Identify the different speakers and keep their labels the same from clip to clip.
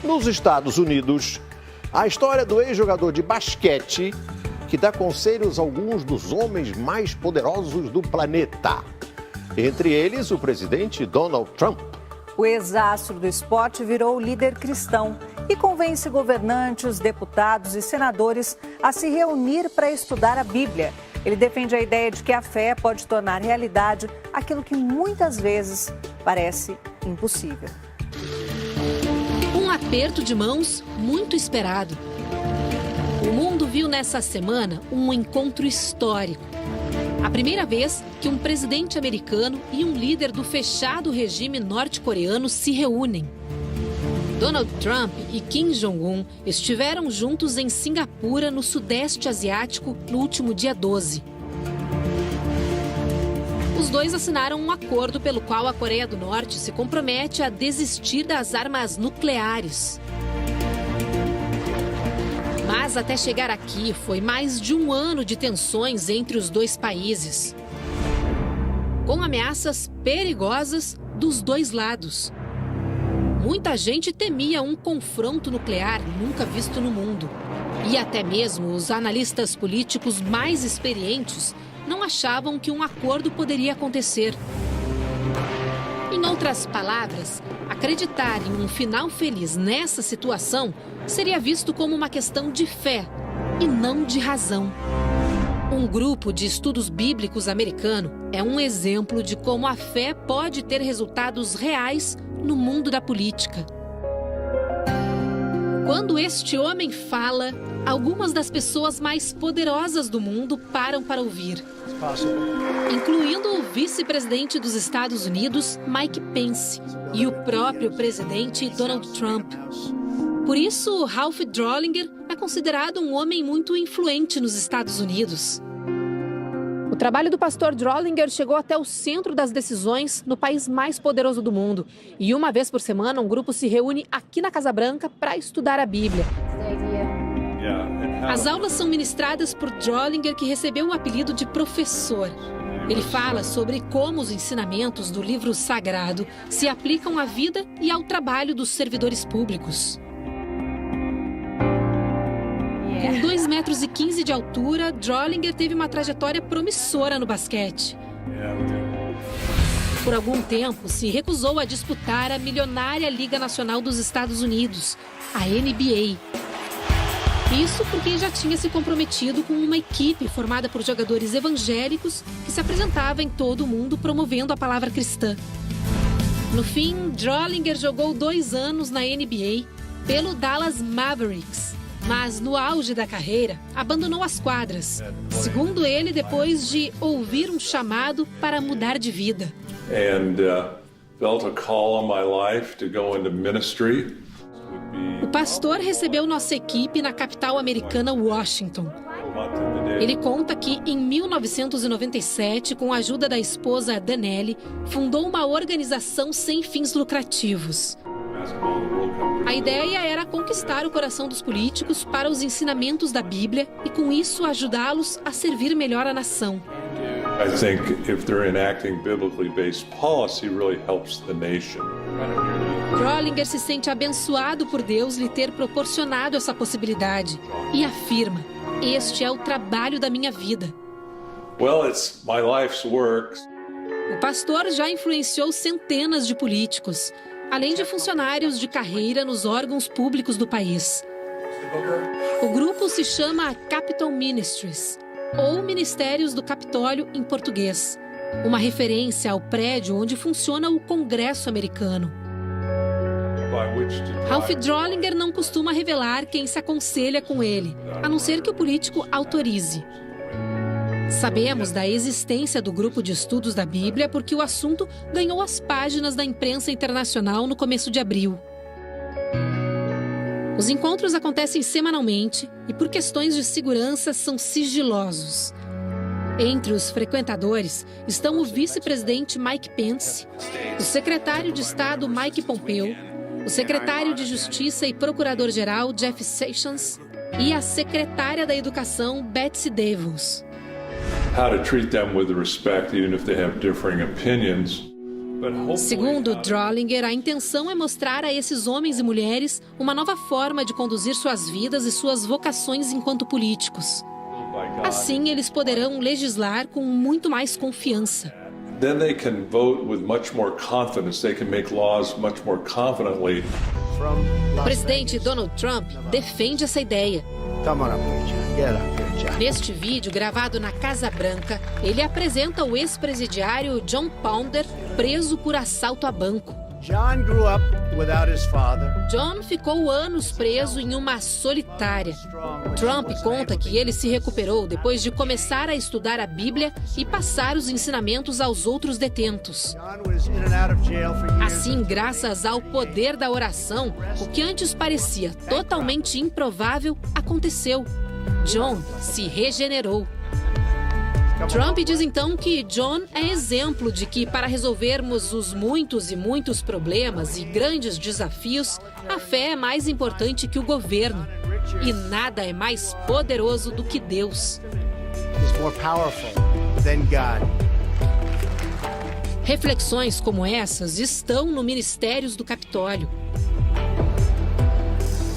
Speaker 1: Nos Estados Unidos, a história do ex-jogador de basquete que dá conselhos a alguns dos homens mais poderosos do planeta. Entre eles, o presidente Donald Trump.
Speaker 2: O ex-astro do esporte virou líder cristão e convence governantes, deputados e senadores a se reunir para estudar a Bíblia. Ele defende a ideia de que a fé pode tornar realidade aquilo que muitas vezes parece impossível.
Speaker 3: Um aperto de mãos muito esperado. O mundo viu nessa semana um encontro histórico. A primeira vez que um presidente americano e um líder do fechado regime norte-coreano se reúnem. Donald Trump e Kim Jong-un estiveram juntos em Singapura, no Sudeste Asiático, no último dia 12. Os dois assinaram um acordo pelo qual a Coreia do Norte se compromete a desistir das armas nucleares. Mas até chegar aqui foi mais de um ano de tensões entre os dois países, com ameaças perigosas dos dois lados. Muita gente temia um confronto nuclear nunca visto no mundo. E até mesmo os analistas políticos mais experientes não achavam que um acordo poderia acontecer. Em outras palavras, acreditar em um final feliz nessa situação seria visto como uma questão de fé e não de razão. Um grupo de estudos bíblicos americano é um exemplo de como a fé pode ter resultados reais no mundo da política. Quando este homem fala, algumas das pessoas mais poderosas do mundo param para ouvir, incluindo o vice-presidente dos Estados Unidos, Mike Pence, e o próprio presidente Donald Trump. Por isso, Ralph Drollinger é considerado um homem muito influente nos Estados Unidos. O trabalho do pastor Drollinger chegou até o centro das decisões no país mais poderoso do mundo. E uma vez por semana, um grupo se reúne aqui na Casa Branca para estudar a Bíblia. As aulas são ministradas por Drollinger, que recebeu o apelido de professor. Ele fala sobre como os ensinamentos do livro sagrado se aplicam à vida e ao trabalho dos servidores públicos. Com 2,15 metros de altura, Drollinger teve uma trajetória promissora no basquete. Por algum tempo, se recusou a disputar a milionária Liga Nacional dos Estados Unidos, a NBA. Isso porque já tinha se comprometido com uma equipe formada por jogadores evangélicos que se apresentava em todo o mundo promovendo a palavra cristã. No fim, Drollinger jogou 2 anos na NBA pelo Dallas Mavericks. Mas no auge da carreira, abandonou as quadras. Segundo ele, depois de ouvir um chamado para mudar de vida. O pastor recebeu nossa equipe na capital americana, Washington. Ele conta que, em 1997, com a ajuda da esposa Danelle, fundou uma organização sem fins lucrativos. A ideia era conquistar o coração dos políticos para os ensinamentos da Bíblia e, com isso, ajudá-los a servir melhor a nação. Drollinger se sente abençoado por Deus lhe ter proporcionado essa possibilidade e afirma: este é o trabalho da minha vida. O pastor já influenciou centenas de políticos, além de funcionários de carreira nos órgãos públicos do país. O grupo se chama Capitol Ministries, ou Ministérios do Capitólio em português, uma referência ao prédio onde funciona o Congresso americano. Ralph Drollinger não costuma revelar quem se aconselha com ele, a não ser que o político autorize. Sabemos da existência do grupo de estudos da Bíblia porque o assunto ganhou as páginas da imprensa internacional no começo de abril. Os encontros acontecem semanalmente e, por questões de segurança, são sigilosos. Entre os frequentadores estão o vice-presidente Mike Pence, o secretário de Estado Mike Pompeo, o secretário de Justiça e procurador-geral Jeff Sessions e a secretária da Educação Betsy DeVos.
Speaker 4: How to treat them with respect, even if they have differing opinions.
Speaker 3: Segundo Drollinger, a intenção é mostrar a esses homens e mulheres uma nova forma de conduzir suas vidas e suas vocações enquanto políticos. Assim, eles poderão legislar com muito mais confiança.
Speaker 4: Then they can vote with much more confidence. They can make laws much more confidently.
Speaker 3: O presidente Donald Trump defende essa ideia. Neste vídeo, gravado na Casa Branca, ele apresenta o ex-presidiário John Pounder, preso por assalto a banco. John ficou anos preso em uma solitária. Trump conta que ele se recuperou depois de começar a estudar a Bíblia e passar os ensinamentos aos outros detentos. Assim, graças ao poder da oração, o que antes parecia totalmente improvável aconteceu. John se regenerou. Trump diz então que John é exemplo de que, para resolvermos os muitos e muitos problemas e grandes desafios, a fé é mais importante que o governo. E nada é mais poderoso do que Deus. Reflexões como essas estão no Ministérios do Capitólio.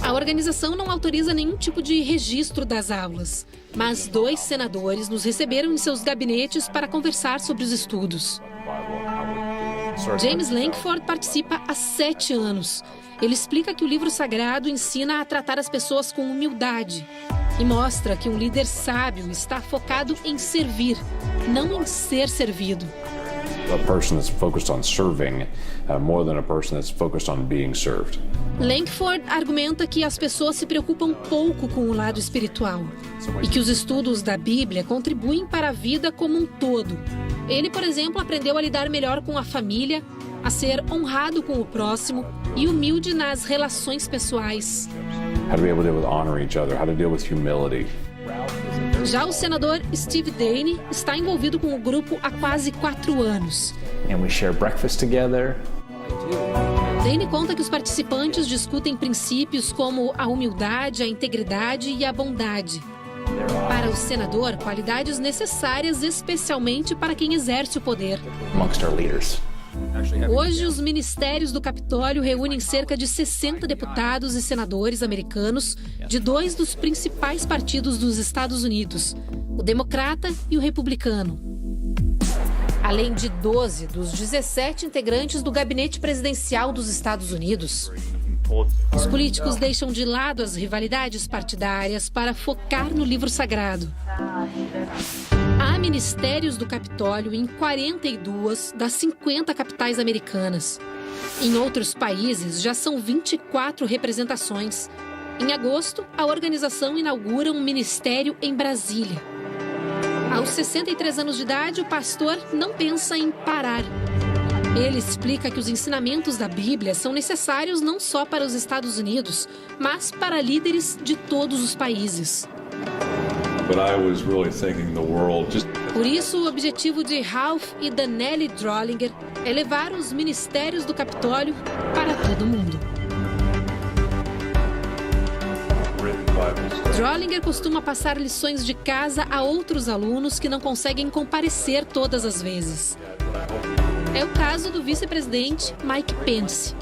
Speaker 3: A organização não autoriza nenhum tipo de registro das aulas, mas 2 senadores nos receberam em seus gabinetes para conversar sobre os estudos. James Lankford participa há 7 anos. Ele explica que o livro sagrado ensina a tratar as pessoas com humildade e mostra que um líder sábio está focado em servir, não em ser servido.
Speaker 5: A person that's focused on serving more than a person that's focused on being served.
Speaker 3: Lankford argumenta que as pessoas se preocupam pouco com o lado espiritual e que os estudos da Bíblia contribuem para a vida como um todo. Ele, por exemplo, aprendeu a lidar melhor com a família, a ser honrado com o próximo e humilde nas relações pessoais.
Speaker 5: How to be able to deal with honor each other, how to deal with humility.
Speaker 3: Já o senador Steve Daine está envolvido com o grupo há quase 4 anos.
Speaker 6: And we share breakfast together.
Speaker 3: Daine conta que os participantes discutem princípios como a humildade, a integridade e a bondade. Para o senador, qualidades necessárias especialmente para quem exerce o poder.
Speaker 6: Amongst our leaders.
Speaker 3: Hoje, os ministérios do Capitólio reúnem cerca de 60 deputados e senadores americanos de 2 dos principais partidos dos Estados Unidos, o Democrata e o Republicano. Além de 12 dos 17 integrantes do gabinete presidencial dos Estados Unidos. Os políticos deixam de lado as rivalidades partidárias para focar no livro sagrado. Há ministérios do Capitólio em 42 das 50 capitais americanas. Em outros países, já são 24 representações. Em agosto, a organização inaugura um ministério em Brasília. Aos 63 anos de idade, o pastor não pensa em parar. Ele explica que os ensinamentos da Bíblia são necessários não só para os Estados Unidos, mas para líderes de todos os países. Por isso, o objetivo de Ralph e Danelle Drollinger é levar os ministérios do Capitólio para todo mundo. Drollinger costuma passar lições de casa a outros alunos que não conseguem comparecer todas as vezes. É o caso do vice-presidente Mike Pence.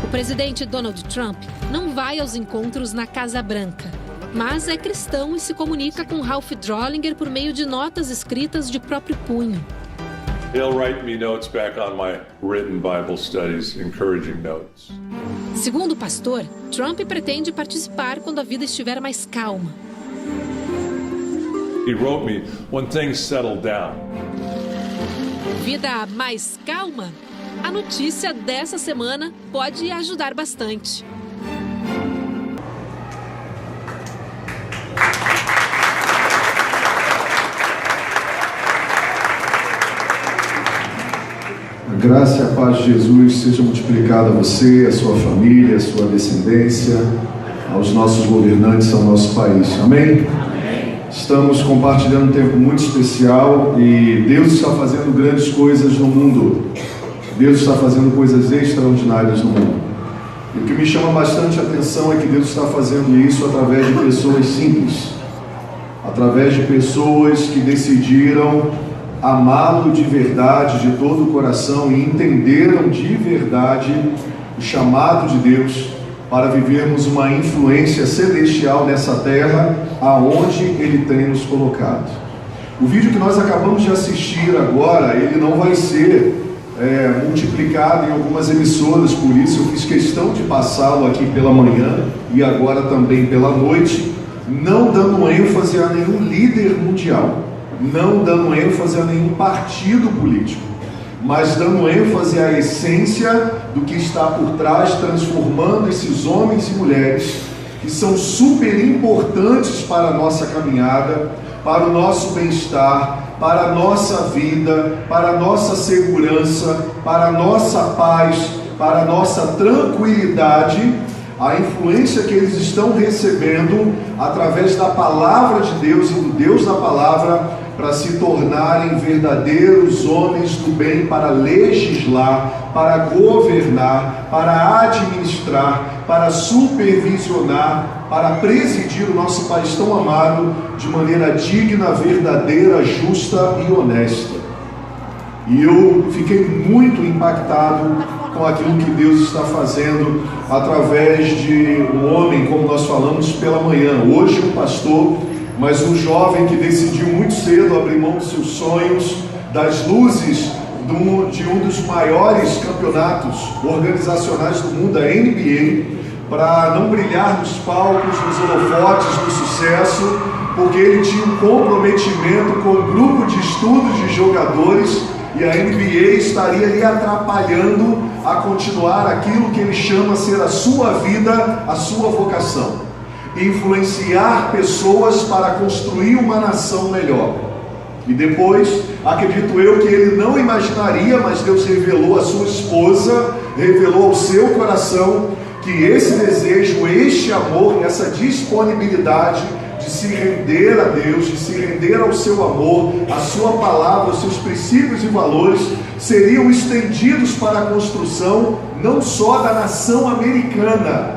Speaker 3: O presidente Donald Trump não vai aos encontros na Casa Branca, mas é cristão e se comunica com Ralph Drollinger por meio de notas escritas de próprio punho.
Speaker 4: He'll write me notes back on my written Bible studies, encouraging notes.
Speaker 3: Segundo o pastor, Trump pretende participar quando a vida estiver mais calma.
Speaker 4: He wrote me when things settle down.
Speaker 3: Vida mais calma? A notícia dessa semana pode ajudar bastante.
Speaker 7: A graça e a paz de Jesus seja multiplicada a você, a sua família, a sua descendência, aos nossos governantes, ao nosso país. Amém? Estamos compartilhando um tempo muito especial e Deus está fazendo grandes coisas no mundo. Deus está fazendo coisas extraordinárias no mundo. E o que me chama bastante a atenção é que Deus está fazendo isso através de pessoas simples. Através de pessoas que decidiram amá-lo de verdade, de todo o coração, e entenderam de verdade o chamado de Deus para vivermos uma influência celestial nessa terra, aonde Ele tem nos colocado. O vídeo que nós acabamos de assistir agora, ele não vai ser multiplicado em algumas emissoras, por isso eu fiz questão de passá-lo aqui pela manhã e agora também pela noite, não dando ênfase a nenhum líder mundial, não dando ênfase a nenhum partido político, mas dando ênfase à essência do que está por trás, transformando esses homens e mulheres que são super importantes para a nossa caminhada, para o nosso bem-estar, para a nossa vida, para a nossa segurança, para a nossa paz, para a nossa tranquilidade, a influência que eles estão recebendo através da palavra de Deus e do Deus da palavra, para se tornarem verdadeiros homens do bem, para legislar, para governar, para administrar, para supervisionar, para presidir o nosso país tão amado de maneira digna, verdadeira, justa e honesta. E eu fiquei muito impactado com aquilo que Deus está fazendo através de um homem, como nós falamos pela manhã, hoje um pastor, mas um jovem que decidiu muito cedo abrir mão dos seus sonhos, das luzes de um dos maiores campeonatos organizacionais do mundo, a NBA, para não brilhar nos palcos, nos holofotes do sucesso, porque ele tinha um comprometimento com um grupo de estudos de jogadores e a NBA estaria lhe atrapalhando a continuar aquilo que ele chama ser a sua vida, a sua vocação. Influenciar pessoas para construir uma nação melhor. E depois, acredito eu que ele não imaginaria, mas Deus revelou à sua esposa, revelou ao seu coração, que esse desejo, este amor, essa disponibilidade de se render a Deus, de se render ao seu amor, à sua palavra, aos seus princípios e valores, seriam estendidos para a construção não só da nação americana,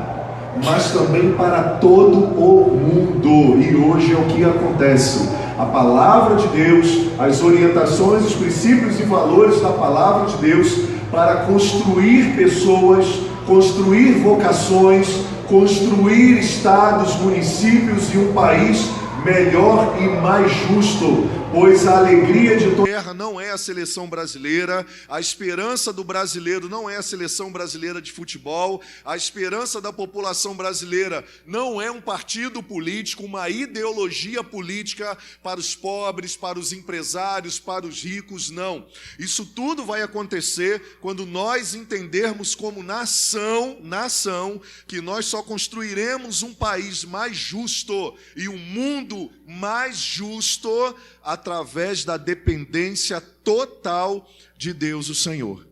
Speaker 7: mas também para todo o mundo. E hoje é o que acontece. A palavra de Deus, as orientações, os princípios e valores da palavra de Deus para construir pessoas, construir vocações, construir estados, municípios e um país melhor e mais justo, pois a alegria de toda
Speaker 8: terra não é a seleção brasileira, a esperança do brasileiro não é a seleção brasileira de futebol, a esperança da população brasileira não é um partido político, uma ideologia política para os pobres, para os empresários, para os ricos, não. Isso tudo vai acontecer quando nós entendermos como nação, que nós só construiremos um país mais justo e um mundo mais justo através da dependência total de Deus, o Senhor.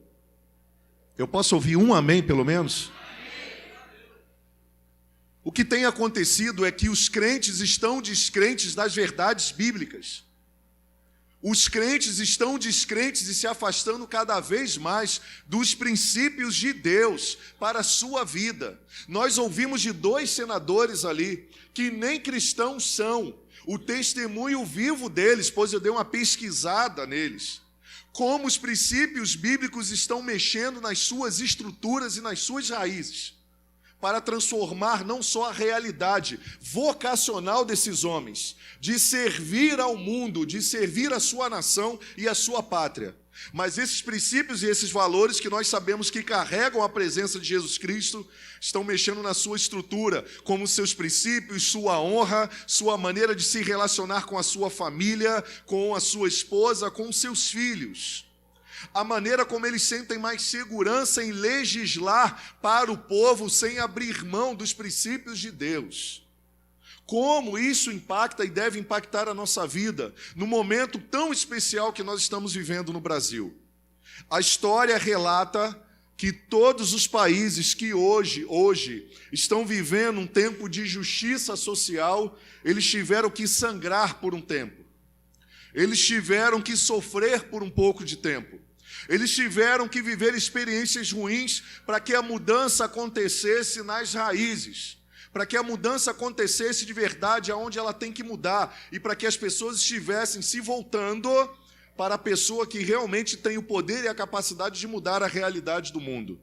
Speaker 8: Eu posso ouvir um amém, pelo menos? O que tem acontecido é que os crentes estão descrentes das verdades bíblicas. Os crentes estão descrentes e se afastando cada vez mais dos princípios de Deus para a sua vida. Nós ouvimos de 2 senadores ali, que nem cristãos são, o testemunho vivo deles, pois eu dei uma pesquisada neles, como os princípios bíblicos estão mexendo nas suas estruturas e nas suas raízes, para transformar não só a realidade vocacional desses homens, de servir ao mundo, de servir a sua nação e a sua pátria, mas esses princípios e esses valores que nós sabemos que carregam a presença de Jesus Cristo, estão mexendo na sua estrutura, como seus princípios, sua honra, sua maneira de se relacionar com a sua família, com a sua esposa, com seus filhos. A maneira como eles sentem mais segurança em legislar para o povo sem abrir mão dos princípios de Deus. Como isso impacta e deve impactar a nossa vida no momento tão especial que nós estamos vivendo no Brasil. A história relata que todos os países que hoje estão vivendo um tempo de justiça social, eles tiveram que sangrar por um tempo. Eles tiveram que sofrer por um pouco de tempo. Eles tiveram que viver experiências ruins para que a mudança acontecesse nas raízes, para que a mudança acontecesse de verdade aonde ela tem que mudar e para que as pessoas estivessem se voltando para a pessoa que realmente tem o poder e a capacidade de mudar a realidade do mundo.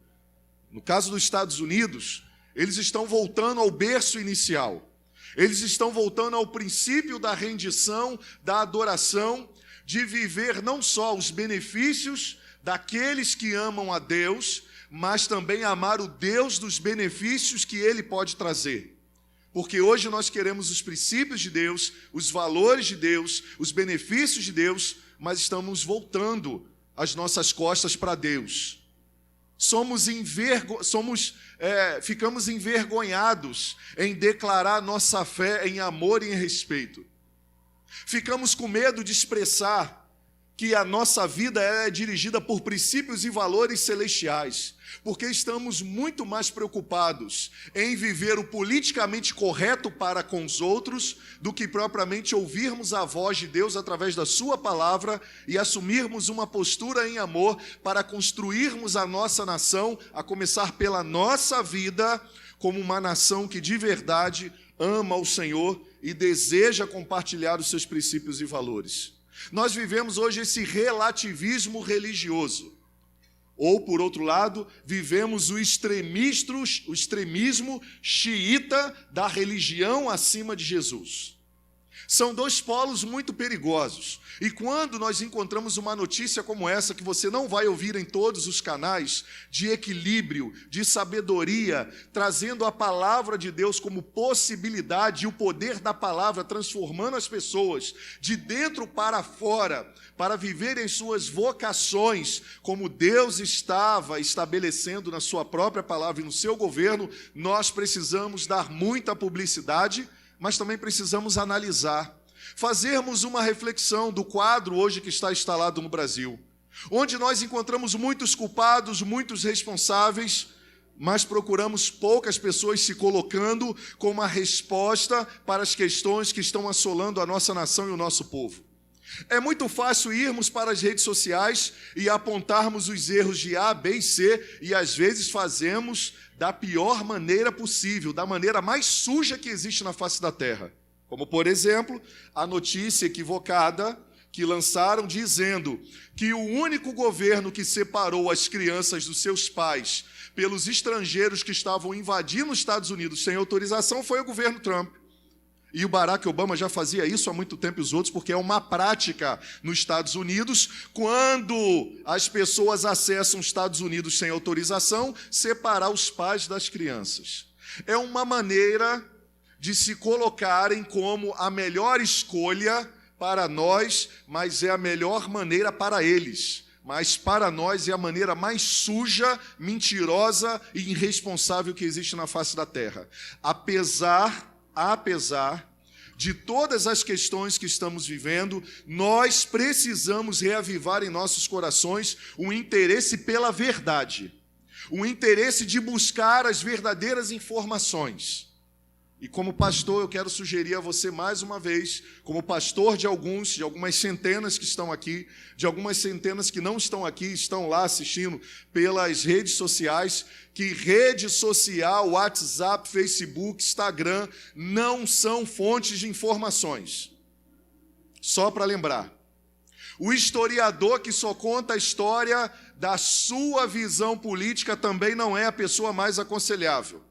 Speaker 8: No caso dos Estados Unidos, eles estão voltando ao berço inicial. Eles estão voltando ao princípio da rendição, da adoração, de viver não só os benefícios daqueles que amam a Deus, mas também amar o Deus dos benefícios que Ele pode trazer. Porque hoje nós queremos os princípios de Deus, os valores de Deus, os benefícios de Deus, mas estamos voltando as nossas costas para Deus. Ficamos envergonhados em declarar nossa fé em amor e em respeito. Ficamos com medo de expressar que a nossa vida é dirigida por princípios e valores celestiais, porque estamos muito mais preocupados em viver o politicamente correto para com os outros do que propriamente ouvirmos a voz de Deus através da sua palavra e assumirmos uma postura em amor para construirmos a nossa nação, a começar pela nossa vida, como uma nação que de verdade ama o Senhor e deseja compartilhar os seus princípios e valores. Nós vivemos hoje esse relativismo religioso. Ou, por outro lado, vivemos o extremismo xiita da religião acima de Jesus. São dois polos muito perigosos. E quando nós encontramos uma notícia como essa, que você não vai ouvir em todos os canais, de equilíbrio, de sabedoria, trazendo a palavra de Deus como possibilidade e o poder da palavra, transformando as pessoas de dentro para fora, para viverem suas vocações, como Deus estava estabelecendo na sua própria palavra e no seu governo, nós precisamos dar muita publicidade, mas também precisamos analisar, fazermos uma reflexão do quadro hoje que está instalado no Brasil, onde nós encontramos muitos culpados, muitos responsáveis, mas procuramos poucas pessoas se colocando como uma resposta para as questões que estão assolando a nossa nação e o nosso povo. É muito fácil irmos para as redes sociais e apontarmos os erros de A, B e C, e às vezes fazemos da pior maneira possível, da maneira mais suja que existe na face da terra. Como, por exemplo, a notícia equivocada que lançaram dizendo que o único governo que separou as crianças dos seus pais pelos estrangeiros que estavam invadindo os Estados Unidos sem autorização foi o governo Trump. E o Barack Obama já fazia isso há muito tempo e os outros, porque é uma prática nos Estados Unidos, quando as pessoas acessam os Estados Unidos sem autorização, separar os pais das crianças. É uma maneira de se colocarem como a melhor escolha para nós, mas é a melhor maneira para eles. Mas para nós é a maneira mais suja, mentirosa e irresponsável que existe na face da terra. Apesar de todas as questões que estamos vivendo, nós precisamos reavivar em nossos corações o interesse pela verdade, o interesse de buscar as verdadeiras informações. E como pastor, eu quero sugerir a você mais uma vez, como pastor de algumas centenas que estão aqui, de algumas centenas que não estão aqui, estão lá assistindo pelas redes sociais, que rede social, WhatsApp, Facebook, Instagram, não são fontes de informações. Só para lembrar. O historiador que só conta a história da sua visão política também não é a pessoa mais aconselhável.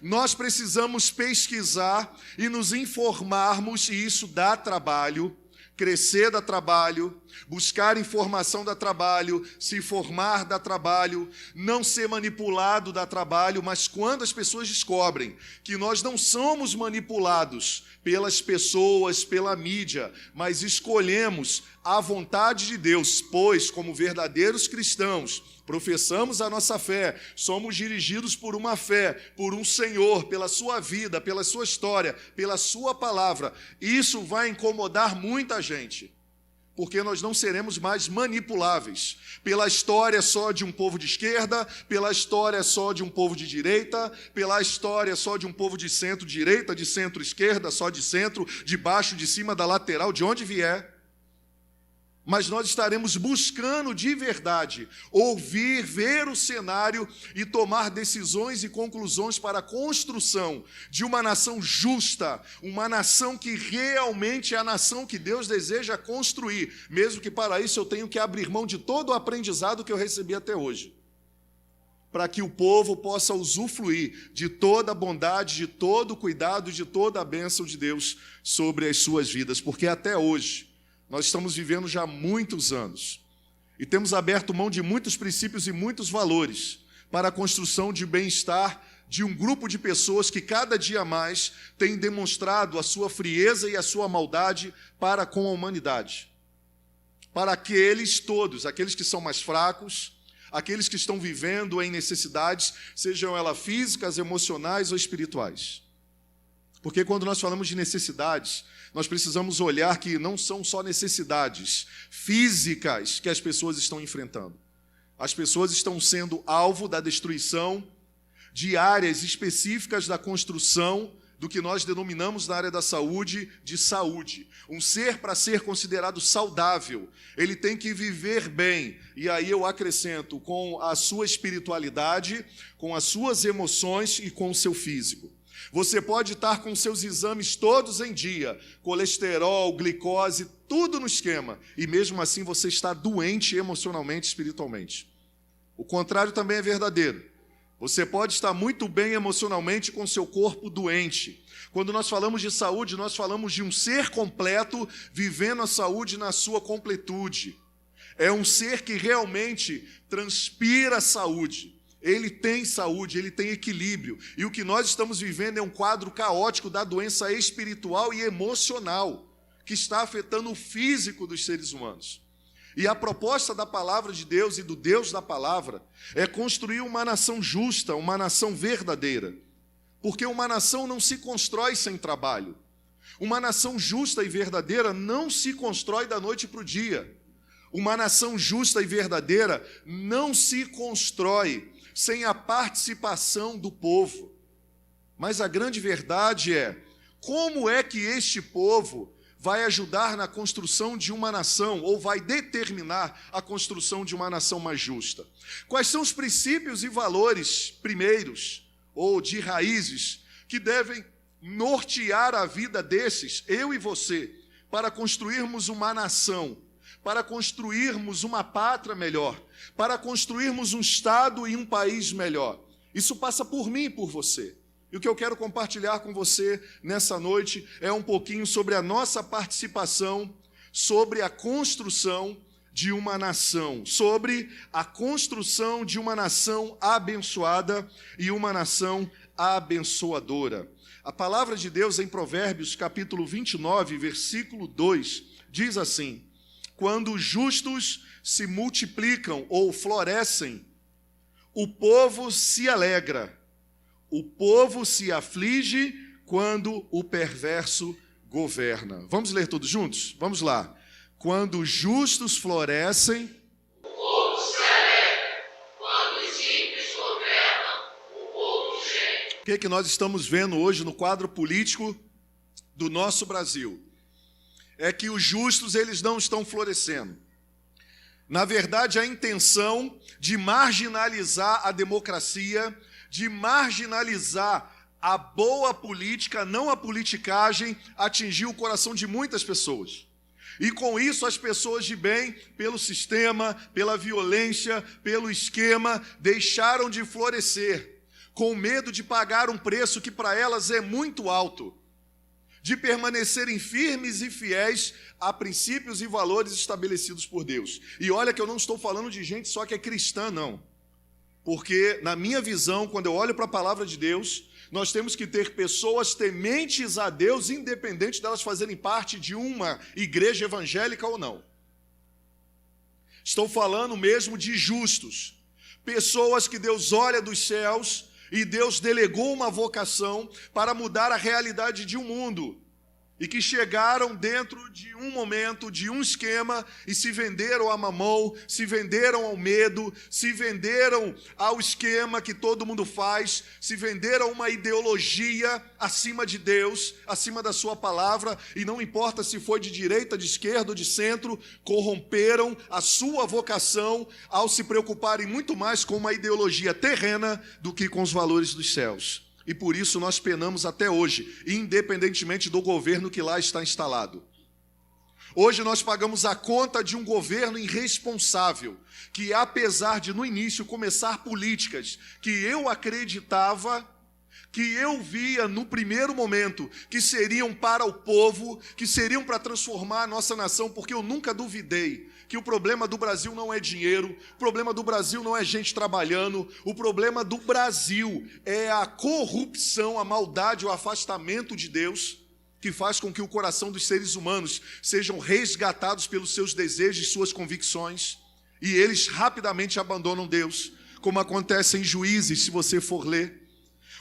Speaker 8: Nós precisamos pesquisar e nos informarmos, e isso dá trabalho, crescer dá trabalho, buscar informação dá trabalho, se formar dá trabalho, não ser manipulado dá trabalho, mas quando as pessoas descobrem que nós não somos manipulados pelas pessoas, pela mídia, mas escolhemos a vontade de Deus, pois, como verdadeiros cristãos, professamos a nossa fé, somos dirigidos por uma fé, por um Senhor, pela sua vida, pela sua história, pela sua palavra. Isso vai incomodar muita gente, porque nós não seremos mais manipuláveis pela história só de um povo de esquerda, pela história só de um povo de direita, pela história só de um povo de centro-direita, de centro-esquerda, só de centro, de baixo, de cima, da lateral, de onde vier. mas nós estaremos buscando de verdade ouvir, ver o cenário e tomar decisões e conclusões para a construção de uma nação justa, uma nação que realmente é a nação que Deus deseja construir, mesmo que para isso eu tenho que abrir mão de todo o aprendizado que eu recebi até hoje, para que o povo possa usufruir de toda a bondade, de todo o cuidado, de toda a bênção de Deus sobre as suas vidas, porque até hoje nós estamos vivendo já há muitos anos e temos aberto mão de muitos princípios e muitos valores para a construção de bem-estar de um grupo de pessoas que cada dia mais tem demonstrado a sua frieza e a sua maldade para com a humanidade. Para aqueles todos, aqueles que são mais fracos, aqueles que estão vivendo em necessidades, sejam elas físicas, emocionais ou espirituais. Porque quando nós falamos de necessidades, nós precisamos olhar que não são só necessidades físicas que as pessoas estão enfrentando. As pessoas estão sendo alvo da destruição de áreas específicas da construção do que nós denominamos na área da saúde de saúde. Um ser, para ser considerado saudável, ele tem que viver bem. E aí eu acrescento, com a sua espiritualidade, com as suas emoções e com o seu físico. Você pode estar com seus exames todos em dia, colesterol, glicose, tudo no esquema, e mesmo assim você está doente emocionalmente e espiritualmente. O contrário também é verdadeiro. Você pode estar muito bem emocionalmente com seu corpo doente. Quando nós falamos de saúde, nós falamos de um ser completo vivendo a saúde na sua completude. É um ser que realmente transpira saúde. Ele tem saúde, ele tem equilíbrio. E o que nós estamos vivendo é um quadro caótico da doença espiritual e emocional, que está afetando o físico dos seres humanos. E a proposta da palavra de Deus e do Deus da palavra é construir uma nação justa, uma nação verdadeira. Porque uma nação não se constrói sem trabalho. Uma nação justa e verdadeira não se constrói da noite para o dia. Uma nação justa e verdadeira não se constrói sem a participação do povo. Mas a grande verdade é, como é que este povo vai ajudar na construção de uma nação, ou vai determinar a construção de uma nação mais justa? Quais são os princípios e valores primeiros, ou de raízes, que devem nortear a vida desses, eu e você, para construirmos uma nação, para construirmos uma pátria melhor, para construirmos um Estado e um país melhor? Isso passa por mim e por você. E o que eu quero compartilhar com você nessa noite é um pouquinho sobre a nossa participação, sobre a construção de uma nação, sobre a construção de uma nação abençoada e uma nação abençoadora. A palavra de Deus em Provérbios, capítulo 29, versículo 2, diz assim: quando os justos se multiplicam ou florescem, o povo se alegra. O povo se aflige quando o perverso governa. Vamos ler todos juntos? Vamos lá. Quando os justos florescem,
Speaker 9: o povo se alegra. Quando os ímpios governam, o povo geme.
Speaker 8: O que é que nós estamos vendo hoje no quadro político do nosso Brasil? É que os justos, eles não estão florescendo. Na verdade, a intenção de marginalizar a democracia, de marginalizar a boa política, não a politicagem, atingiu o coração de muitas pessoas. E com isso as pessoas de bem, pelo sistema, pela violência, pelo esquema, deixaram de florescer, com medo de pagar um preço que para elas é muito alto, de permanecerem firmes e fiéis a princípios e valores estabelecidos por Deus. E olha que eu não estou falando de gente só que é cristã, não. Porque, na minha visão, quando eu olho para a palavra de Deus, nós temos que ter pessoas tementes a Deus, independente delas fazerem parte de uma igreja evangélica ou não. Estou falando mesmo de justos, pessoas que Deus olha dos céus e Deus delegou uma vocação para mudar a realidade de um mundo. e que chegaram dentro de um momento, de um esquema, e se venderam a mamão, se venderam ao medo, se venderam ao esquema que todo mundo faz, se venderam a uma ideologia acima de Deus, acima da sua palavra, e não importa se foi de direita, de esquerda ou de centro, corromperam a sua vocação ao se preocuparem muito mais com uma ideologia terrena do que com os valores dos céus. E por isso nós penamos até hoje, independentemente do governo que lá está instalado. Hoje nós pagamos a conta de um governo irresponsável, que apesar de no início começar políticas que eu acreditava, que eu via no primeiro momento, que seriam para o povo, que seriam para transformar a nossa nação, porque eu nunca duvidei que o problema do Brasil não é dinheiro, o problema do Brasil não é gente trabalhando, o problema do Brasil é a corrupção, a maldade, o afastamento de Deus, que faz com que o coração dos seres humanos sejam resgatados pelos seus desejos e suas convicções, e eles rapidamente abandonam Deus, como acontece em Juízes, se você for ler.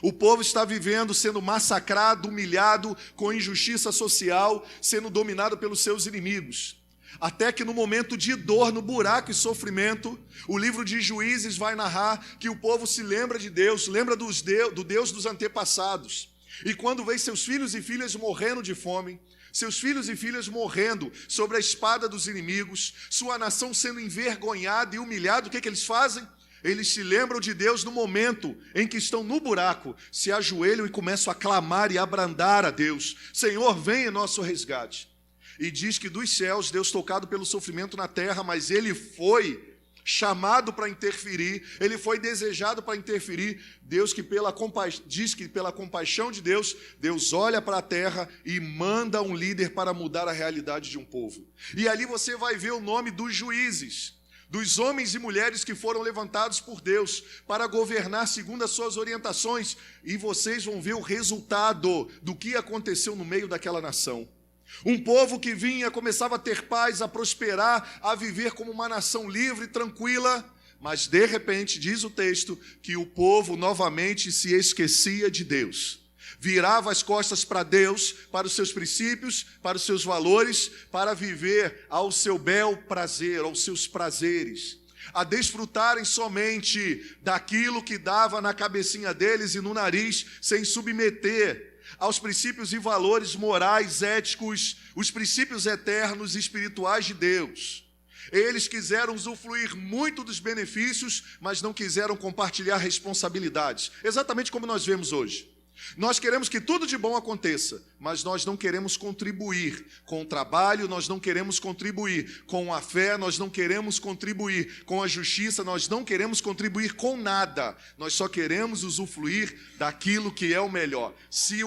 Speaker 8: O povo está vivendo, sendo massacrado, humilhado, com injustiça social, sendo dominado pelos seus inimigos. Até que no momento de dor, no buraco e sofrimento, o livro de Juízes vai narrar que o povo se lembra de Deus, lembra do Deus dos antepassados. E quando vê seus filhos e filhas morrendo de fome, seus filhos e filhas morrendo sobre a espada dos inimigos, sua nação sendo envergonhada e humilhada, o que eles fazem? Eles se lembram de Deus no momento em que estão no buraco, se ajoelham e começam a clamar e a brandar a Deus. Senhor, vem em nosso resgate. E diz que dos céus, Deus tocado pelo sofrimento na terra, mas ele foi chamado para interferir, ele foi desejado para interferir. Deus que diz que pela compaixão de Deus, Deus olha para a terra e manda um líder para mudar a realidade de um povo. E ali você vai ver o nome dos juízes, dos homens e mulheres que foram levantados por Deus para governar segundo as suas orientações, e vocês vão ver o resultado do que aconteceu no meio daquela nação. Um povo que vinha, começava a ter paz, a prosperar, a viver como uma nação livre, tranquila, mas de repente, diz o texto, que o povo novamente se esquecia de Deus. Virava as costas para Deus, para os seus princípios, para os seus valores, para viver ao seu bel prazer, aos seus prazeres, a desfrutarem somente daquilo que dava na cabecinha deles e no nariz, sem submeter aos princípios e valores morais, éticos, os princípios eternos e espirituais de Deus. Eles quiseram usufruir muito dos benefícios, mas não quiseram compartilhar responsabilidades, exatamente como nós vemos hoje. Nós queremos que tudo de bom aconteça, mas nós não queremos contribuir com o trabalho, nós não queremos contribuir com a fé, nós não queremos contribuir com a justiça, nós não queremos contribuir com nada. Nós só queremos usufruir daquilo que é o melhor. Se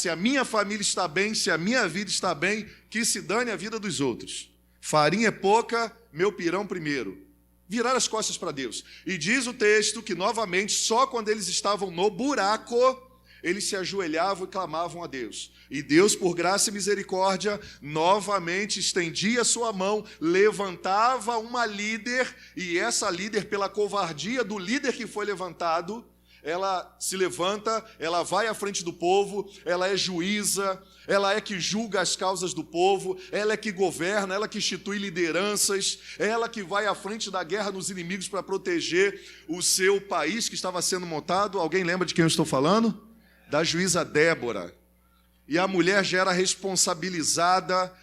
Speaker 8: a minha família está bem, se a minha vida está bem, que se dane a vida dos outros. Farinha é pouca, meu pirão primeiro. Virar as costas para Deus. E diz o texto que, novamente, só quando eles estavam no buraco, eles se ajoelhavam e clamavam a Deus. E Deus, por graça e misericórdia, novamente estendia a sua mão, levantava uma líder, e essa líder, pela covardia do líder que foi levantado, ela se levanta, ela vai à frente do povo, ela é juíza, ela é que julga as causas do povo, ela é que governa, ela que institui lideranças, ela que vai à frente da guerra dos inimigos para proteger o seu país que estava sendo montado. Alguém lembra de quem eu estou falando? Da juíza Débora. E a mulher já era responsabilizada,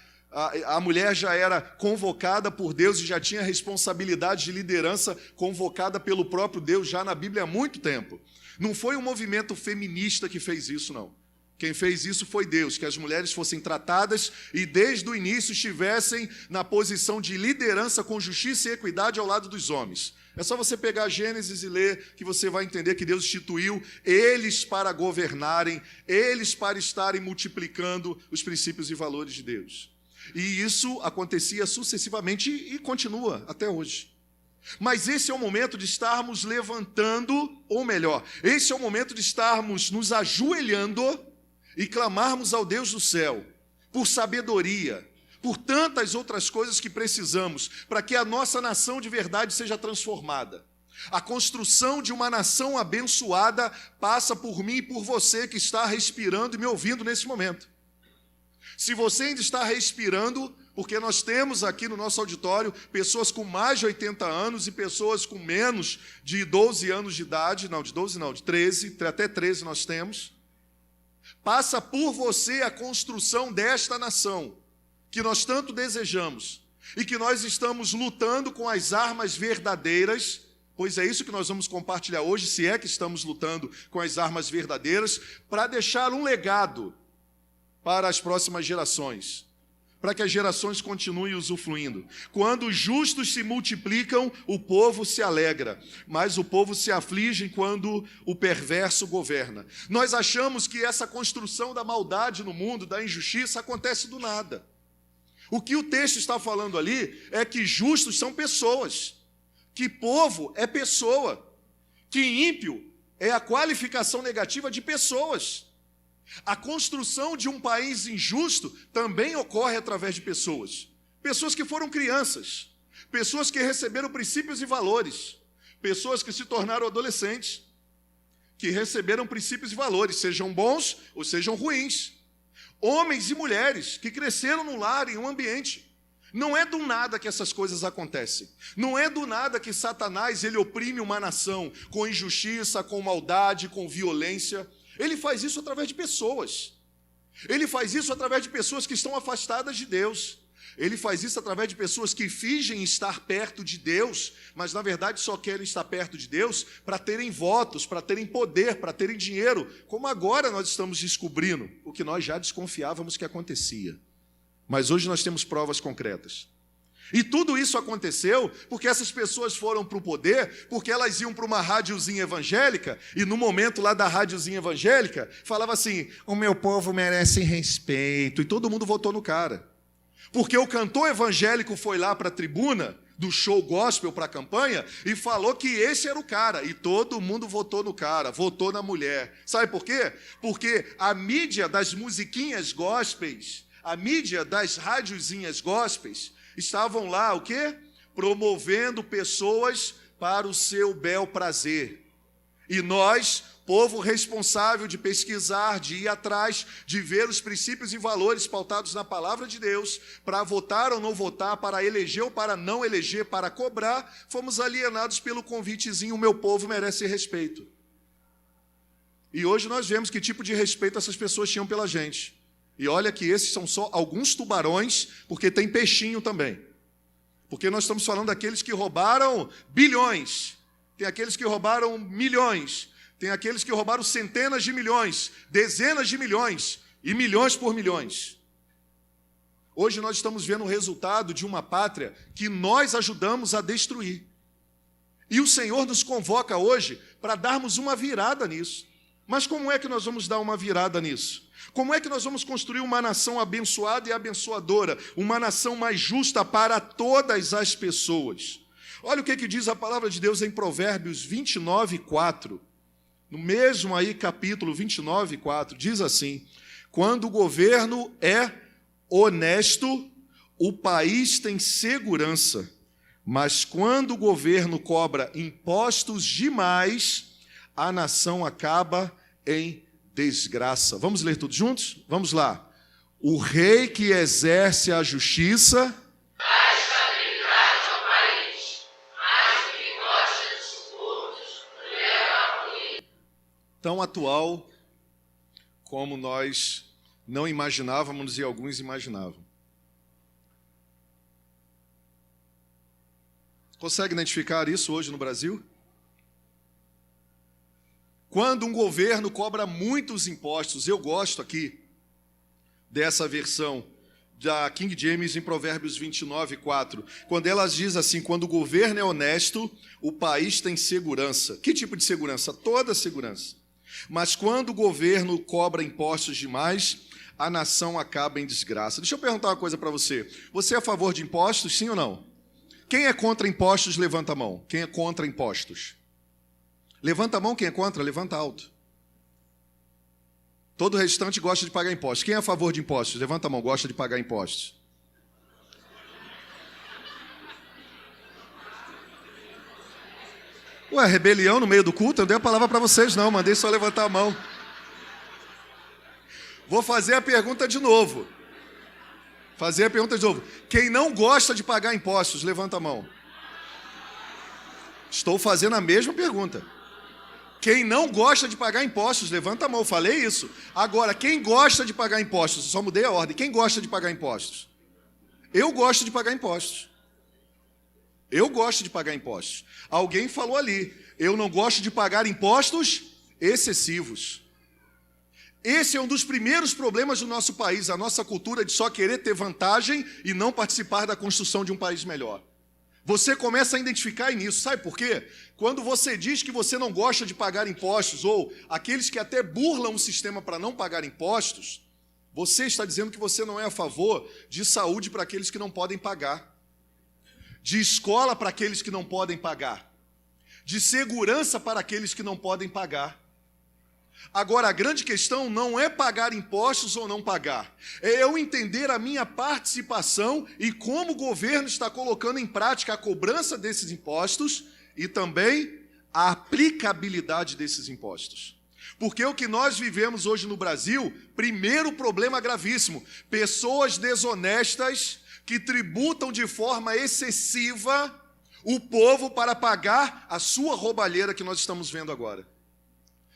Speaker 8: a mulher já era convocada por Deus e já tinha responsabilidade de liderança convocada pelo próprio Deus já na Bíblia há muito tempo. Não foi um movimento feminista que fez isso, não. Quem fez isso foi Deus, que as mulheres fossem tratadas e desde o início estivessem na posição de liderança com justiça e equidade ao lado dos homens. É só você pegar Gênesis e ler que você vai entender que Deus instituiu eles para governarem, eles para estarem multiplicando os princípios e valores de Deus. E isso acontecia sucessivamente e continua até hoje. Mas esse é o momento de estarmos levantando, ou melhor, esse é o momento de estarmos nos ajoelhando e clamarmos ao Deus do céu por sabedoria, por tantas outras coisas que precisamos para que a nossa nação de verdade seja transformada. A construção de uma nação abençoada passa por mim e por você que está respirando e me ouvindo nesse momento. Se você ainda está respirando, porque nós temos aqui no nosso auditório pessoas com mais de 80 anos e pessoas com menos de 12 anos de idade, não, de 12 não, de 13, até 13 nós temos. Passa por você a construção desta nação, que nós tanto desejamos, e que nós estamos lutando com as armas verdadeiras, pois é isso que nós vamos compartilhar hoje, se é que estamos lutando com as armas verdadeiras, para deixar um legado para as próximas gerações, para que as gerações continuem usufruindo. Quando os justos se multiplicam, o povo se alegra, mas o povo se aflige quando o perverso governa. Nós achamos que essa construção da maldade no mundo, da injustiça, acontece do nada. O que o texto está falando ali é que justos são pessoas, que povo é pessoa, que ímpio é a qualificação negativa de pessoas. A construção de um país injusto também ocorre através de pessoas. Pessoas que foram crianças, pessoas que receberam princípios e valores, pessoas que se tornaram adolescentes, que receberam princípios e valores, sejam bons ou sejam ruins. Homens e mulheres que cresceram no lar, em um ambiente. Não é do nada que essas coisas acontecem. Não é do nada que Satanás ele oprime uma nação com injustiça, com maldade, com violência. Ele faz isso através de pessoas. Ele faz isso através de pessoas que estão afastadas de Deus. Ele faz isso através de pessoas que fingem estar perto de Deus, mas na verdade só querem estar perto de Deus para terem votos, para terem poder, para terem dinheiro, como agora nós estamos descobrindo, o que nós já desconfiávamos que acontecia. Mas hoje nós temos provas concretas. E tudo isso aconteceu porque essas pessoas foram para o poder, porque elas iam para uma rádiozinha evangélica, e no momento lá da rádiozinha evangélica, falava assim, o meu povo merece respeito, e todo mundo votou no cara. Porque o cantor evangélico foi lá para a tribuna do show gospel para a campanha e falou que esse era o cara. E todo mundo votou no cara, votou na mulher. Sabe por quê? Porque a mídia das musiquinhas gospels, a mídia das rádiozinhas gospels, estavam lá, o quê? Promovendo pessoas para o seu bel prazer. E nós, povo responsável de pesquisar, de ir atrás, de ver os princípios e valores pautados na palavra de Deus, para votar ou não votar, para eleger ou para não eleger, para cobrar, fomos alienados pelo convitezinho, o meu povo merece respeito. E hoje nós vemos que tipo de respeito essas pessoas tinham pela gente. E olha que esses são só alguns tubarões, porque tem peixinho também. Porque nós estamos falando daqueles que roubaram bilhões, tem aqueles que roubaram milhões, tem aqueles que roubaram centenas de milhões, dezenas de milhões e milhões por milhões. Hoje nós estamos vendo o resultado de uma pátria que nós ajudamos a destruir. E o Senhor nos convoca hoje para darmos uma virada nisso. Mas como é que nós vamos dar uma virada nisso? Como é que nós vamos construir uma nação abençoada e abençoadora, uma nação mais justa para todas as pessoas? Olha o que diz a palavra de Deus em Provérbios 29, 4. No mesmo aí capítulo 29, 4, diz assim, quando o governo é honesto, o país tem segurança, mas quando o governo cobra impostos demais, a nação acaba em desgraça. Vamos ler tudo juntos? Vamos lá. O rei que exerce a justiça tão atual como nós não imaginávamos e alguns imaginavam. Consegue identificar isso hoje no Brasil? Quando um governo cobra muitos impostos, eu gosto aqui dessa versão da King James em Provérbios 29, 4, quando ela diz assim, quando o governo é honesto, o país tem segurança. Que tipo de segurança? Toda segurança. Mas quando o governo cobra impostos demais, a nação acaba em desgraça. Deixa eu perguntar uma coisa para você. Você é a favor de impostos, sim ou não? Quem é contra impostos, levanta a mão. Quem é contra impostos? Levanta a mão, quem é contra, levanta alto. Todo o restante gosta de pagar impostos. Quem é a favor de impostos? Levanta a mão, gosta de pagar impostos. Ué, rebelião no meio do culto? Eu não dei a palavra para vocês não, mandei só levantar a mão. Vou fazer a pergunta de novo. Fazer a pergunta de novo. Quem não gosta de pagar impostos, levanta a mão. Estou fazendo a mesma pergunta. Quem não gosta de pagar impostos, levanta a mão. Eu falei isso. Agora, quem gosta de pagar impostos? Só mudei a ordem. Quem gosta de pagar impostos? Eu gosto de pagar impostos. Eu gosto de pagar impostos. Alguém falou ali, eu não gosto de pagar impostos excessivos. Esse é um dos primeiros problemas do nosso país, a nossa cultura de só querer ter vantagem e não participar da construção de um país melhor. Você começa a identificar nisso, sabe por quê? Quando você diz que você não gosta de pagar impostos, ou aqueles que até burlam o sistema para não pagar impostos, você está dizendo que você não é a favor de saúde para aqueles que não podem pagar, de escola para aqueles que não podem pagar, de segurança para aqueles que não podem pagar. Agora, a grande questão não é pagar impostos ou não pagar, é eu entender a minha participação e como o governo está colocando em prática a cobrança desses impostos e também a aplicabilidade desses impostos. Porque o que nós vivemos hoje no Brasil, primeiro problema gravíssimo, pessoas desonestas que tributam de forma excessiva o povo para pagar a sua roubalheira que nós estamos vendo agora.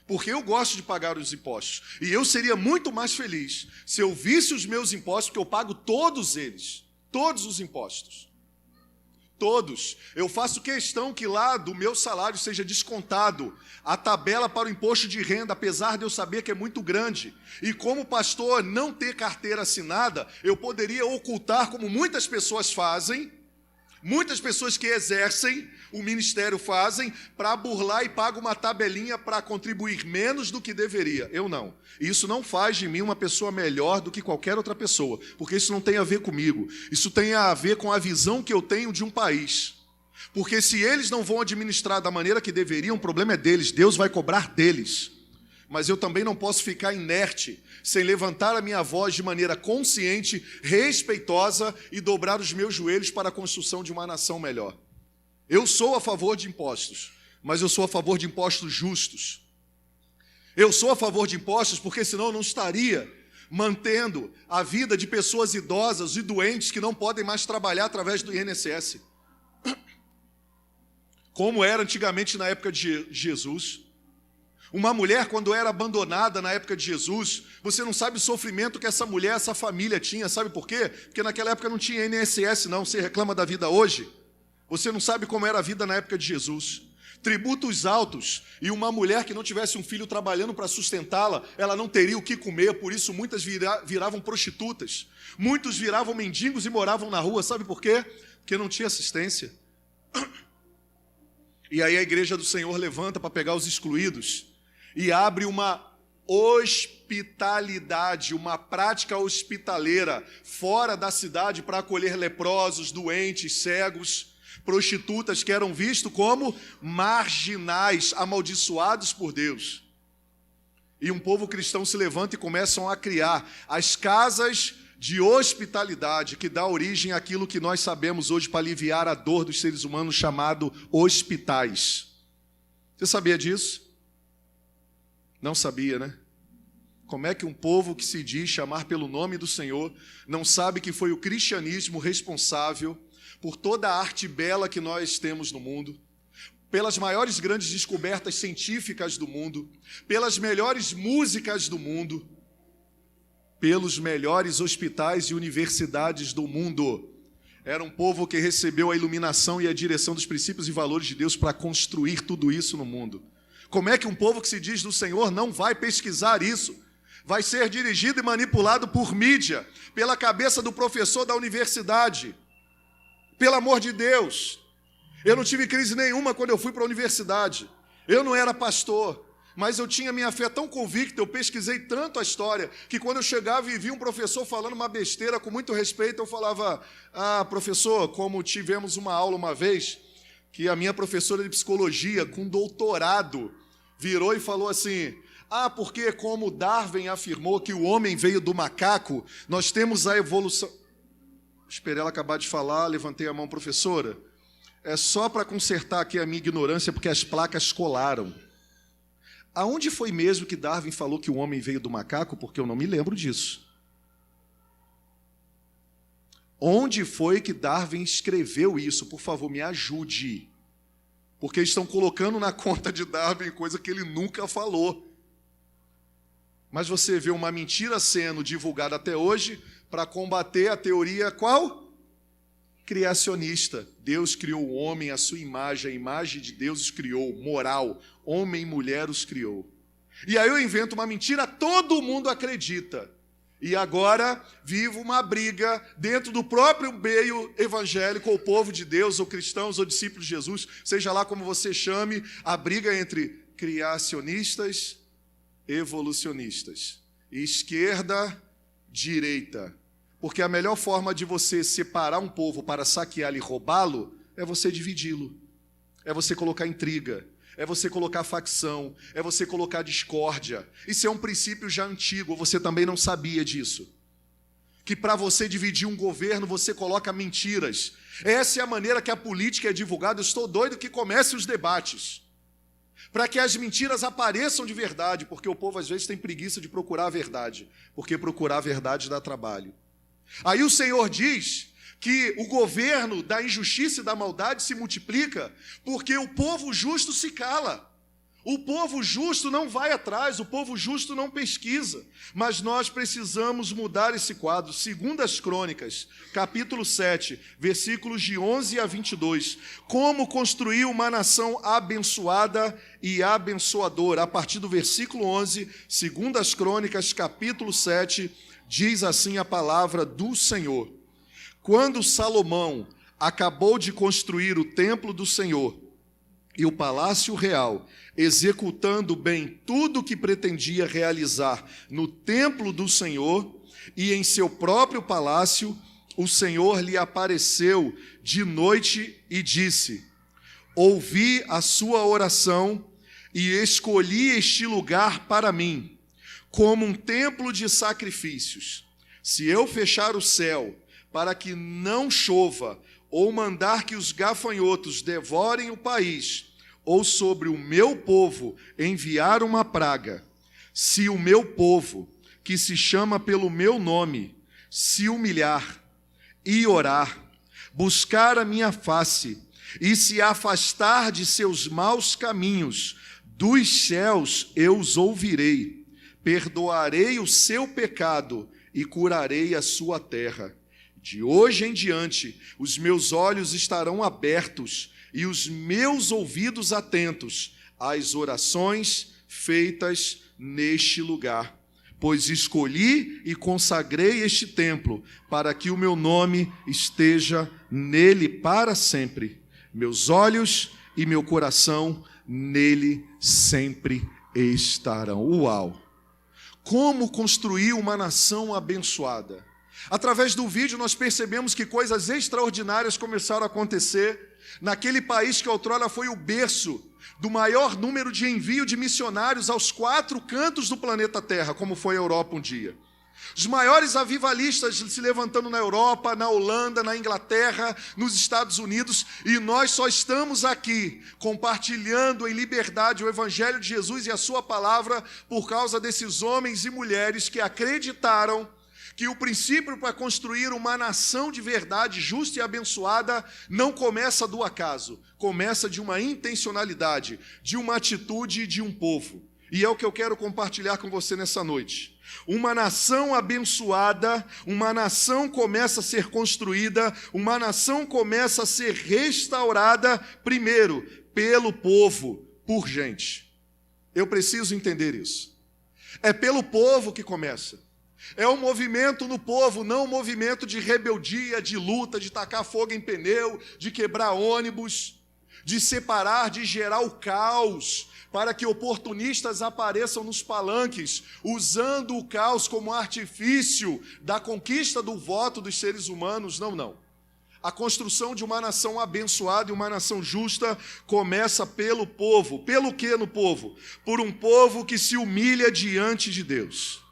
Speaker 8: Porque eu gosto de pagar os impostos. E eu seria muito mais feliz se eu visse os meus impostos, porque eu pago todos eles. Todos os impostos. Todos. Eu faço questão que lá do meu salário seja descontado a tabela para o imposto de renda, apesar de eu saber que é muito grande. E como pastor não ter carteira assinada, eu poderia ocultar, como muitas pessoas fazem, muitas pessoas que exercem o ministério fazem, para burlar e pagam uma tabelinha para contribuir menos do que deveria. Eu não. Isso não faz de mim uma pessoa melhor do que qualquer outra pessoa, porque isso não tem a ver comigo. Isso tem a ver com a visão que eu tenho de um país. Porque se eles não vão administrar da maneira que deveriam, o problema é deles, Deus vai cobrar deles. Mas eu também não posso ficar inerte, sem levantar a minha voz de maneira consciente, respeitosa e dobrar os meus joelhos para a construção de uma nação melhor. Eu sou a favor de impostos, mas eu sou a favor de impostos justos. Eu sou a favor de impostos porque senão eu não estaria mantendo a vida de pessoas idosas e doentes que não podem mais trabalhar através do INSS. Como era antigamente na época de Jesus. Uma mulher, quando era abandonada na época de Jesus, você não sabe o sofrimento que essa mulher, essa família tinha. Sabe por quê? Porque naquela época não tinha INSS, não. Você reclama da vida hoje? Você não sabe como era a vida na época de Jesus. Tributos altos, e uma mulher que não tivesse um filho trabalhando para sustentá-la, ela não teria o que comer, por isso muitas viravam prostitutas. Muitos viravam mendigos e moravam na rua. Sabe por quê? Porque não tinha assistência. E aí a igreja do Senhor levanta para pegar os excluídos e abre uma hospitalidade, uma prática hospitaleira fora da cidade para acolher leprosos, doentes, cegos, prostitutas que eram vistos como marginais, amaldiçoados por Deus. E um povo cristão se levanta e começam a criar as casas de hospitalidade, que dá origem àquilo que nós sabemos hoje para aliviar a dor dos seres humanos, chamado hospitais. Você sabia disso? Não sabia, né? Como é que um povo que se diz chamar pelo nome do Senhor não sabe que foi o cristianismo responsável por toda a arte bela que nós temos no mundo, pelas maiores grandes descobertas científicas do mundo, pelas melhores músicas do mundo, pelos melhores hospitais e universidades do mundo. Era um povo que recebeu a iluminação e a direção dos princípios e valores de Deus para construir tudo isso no mundo. Como é que um povo que se diz do Senhor não vai pesquisar isso? Vai ser dirigido e manipulado por mídia, pela cabeça do professor da universidade. Pelo amor de Deus. Eu não tive crise nenhuma quando eu fui para a universidade. Eu não era pastor, mas eu tinha minha fé tão convicta, eu pesquisei tanto a história, que quando eu chegava e via um professor falando uma besteira com muito respeito, eu falava: professor, como tivemos uma aula uma vez, que a minha professora de psicologia, com doutorado, virou e falou assim: porque como Darwin afirmou que o homem veio do macaco, nós temos a evolução... Esperei ela acabar de falar, levantei a mão: professora, é só para consertar aqui a minha ignorância, porque as placas colaram. Aonde foi mesmo que Darwin falou que o homem veio do macaco? Porque eu não me lembro disso. Onde foi que Darwin escreveu isso? Por favor, me ajude. Porque estão colocando na conta de Darwin coisa que ele nunca falou. Mas você vê uma mentira sendo divulgada até hoje para combater a teoria qual? Criacionista. Deus criou o homem à sua imagem, a imagem de Deus os criou, moral, homem e mulher os criou. E aí eu invento uma mentira, todo mundo acredita. E agora vivo uma briga dentro do próprio meio evangélico, ou povo de Deus, ou cristãos, ou discípulos de Jesus, seja lá como você chame, a briga entre criacionistas, evolucionistas, esquerda, direita. Porque a melhor forma de você separar um povo para saqueá-lo e roubá-lo é você dividi-lo, é você colocar intriga, é você colocar facção, é você colocar discórdia. Isso é um princípio já antigo, você também não sabia disso. Que para você dividir um governo, você coloca mentiras. Essa é a maneira que a política é divulgada. Eu estou doido que comecem os debates, para que as mentiras apareçam de verdade, porque o povo às vezes tem preguiça de procurar a verdade, porque procurar a verdade dá trabalho. Aí o Senhor diz que o governo da injustiça e da maldade se multiplica porque o povo justo se cala. O povo justo não vai atrás, o povo justo não pesquisa. Mas nós precisamos mudar esse quadro. 2 Crônicas, capítulo 7, versículos de 11 a 22. Como construir uma nação abençoada e abençoadora. A partir do versículo 11, 2 Crônicas, capítulo 7, diz assim a palavra do Senhor. Quando Salomão acabou de construir o templo do Senhor e o palácio real, executando bem tudo o que pretendia realizar no templo do Senhor e em seu próprio palácio, o Senhor lhe apareceu de noite e disse: ouvi a sua oração e escolhi este lugar para mim, como um templo de sacrifícios. Se eu fechar o céu para que não chova, ou mandar que os gafanhotos devorem o país, ou sobre o meu povo enviar uma praga, se o meu povo, que se chama pelo meu nome, se humilhar e orar, buscar a minha face e se afastar de seus maus caminhos, dos céus eu os ouvirei, perdoarei o seu pecado e curarei a sua terra. De hoje em diante, os meus olhos estarão abertos e os meus ouvidos atentos às orações feitas neste lugar, pois escolhi e consagrei este templo para que o meu nome esteja nele para sempre. Meus olhos e meu coração nele sempre estarão. Uau! Como construir uma nação abençoada? Através do vídeo nós percebemos que coisas extraordinárias começaram a acontecer naquele país que outrora foi o berço do maior número de envio de missionários aos 4 cantos do planeta Terra, como foi a Europa um dia. Os maiores avivalistas se levantando na Europa, na Holanda, na Inglaterra, nos Estados Unidos, e nós só estamos aqui compartilhando em liberdade o Evangelho de Jesus e a sua palavra por causa desses homens e mulheres que acreditaram que o princípio para construir uma nação de verdade, justa e abençoada, não começa do acaso, começa de uma intencionalidade, de uma atitude de um povo. E é o que eu quero compartilhar com você nessa noite. Uma nação abençoada, uma nação começa a ser construída, uma nação começa a ser restaurada, primeiro, pelo povo, por gente. Eu preciso entender isso. É pelo povo que começa. É um movimento no povo, não um movimento de rebeldia, de luta, de tacar fogo em pneu, de quebrar ônibus, de separar, de gerar o caos, para que oportunistas apareçam nos palanques, usando o caos como artifício da conquista do voto dos seres humanos. Não, não. A construção de uma nação abençoada e uma nação justa começa pelo povo. Pelo que no povo? Por um povo que se humilha diante de Deus.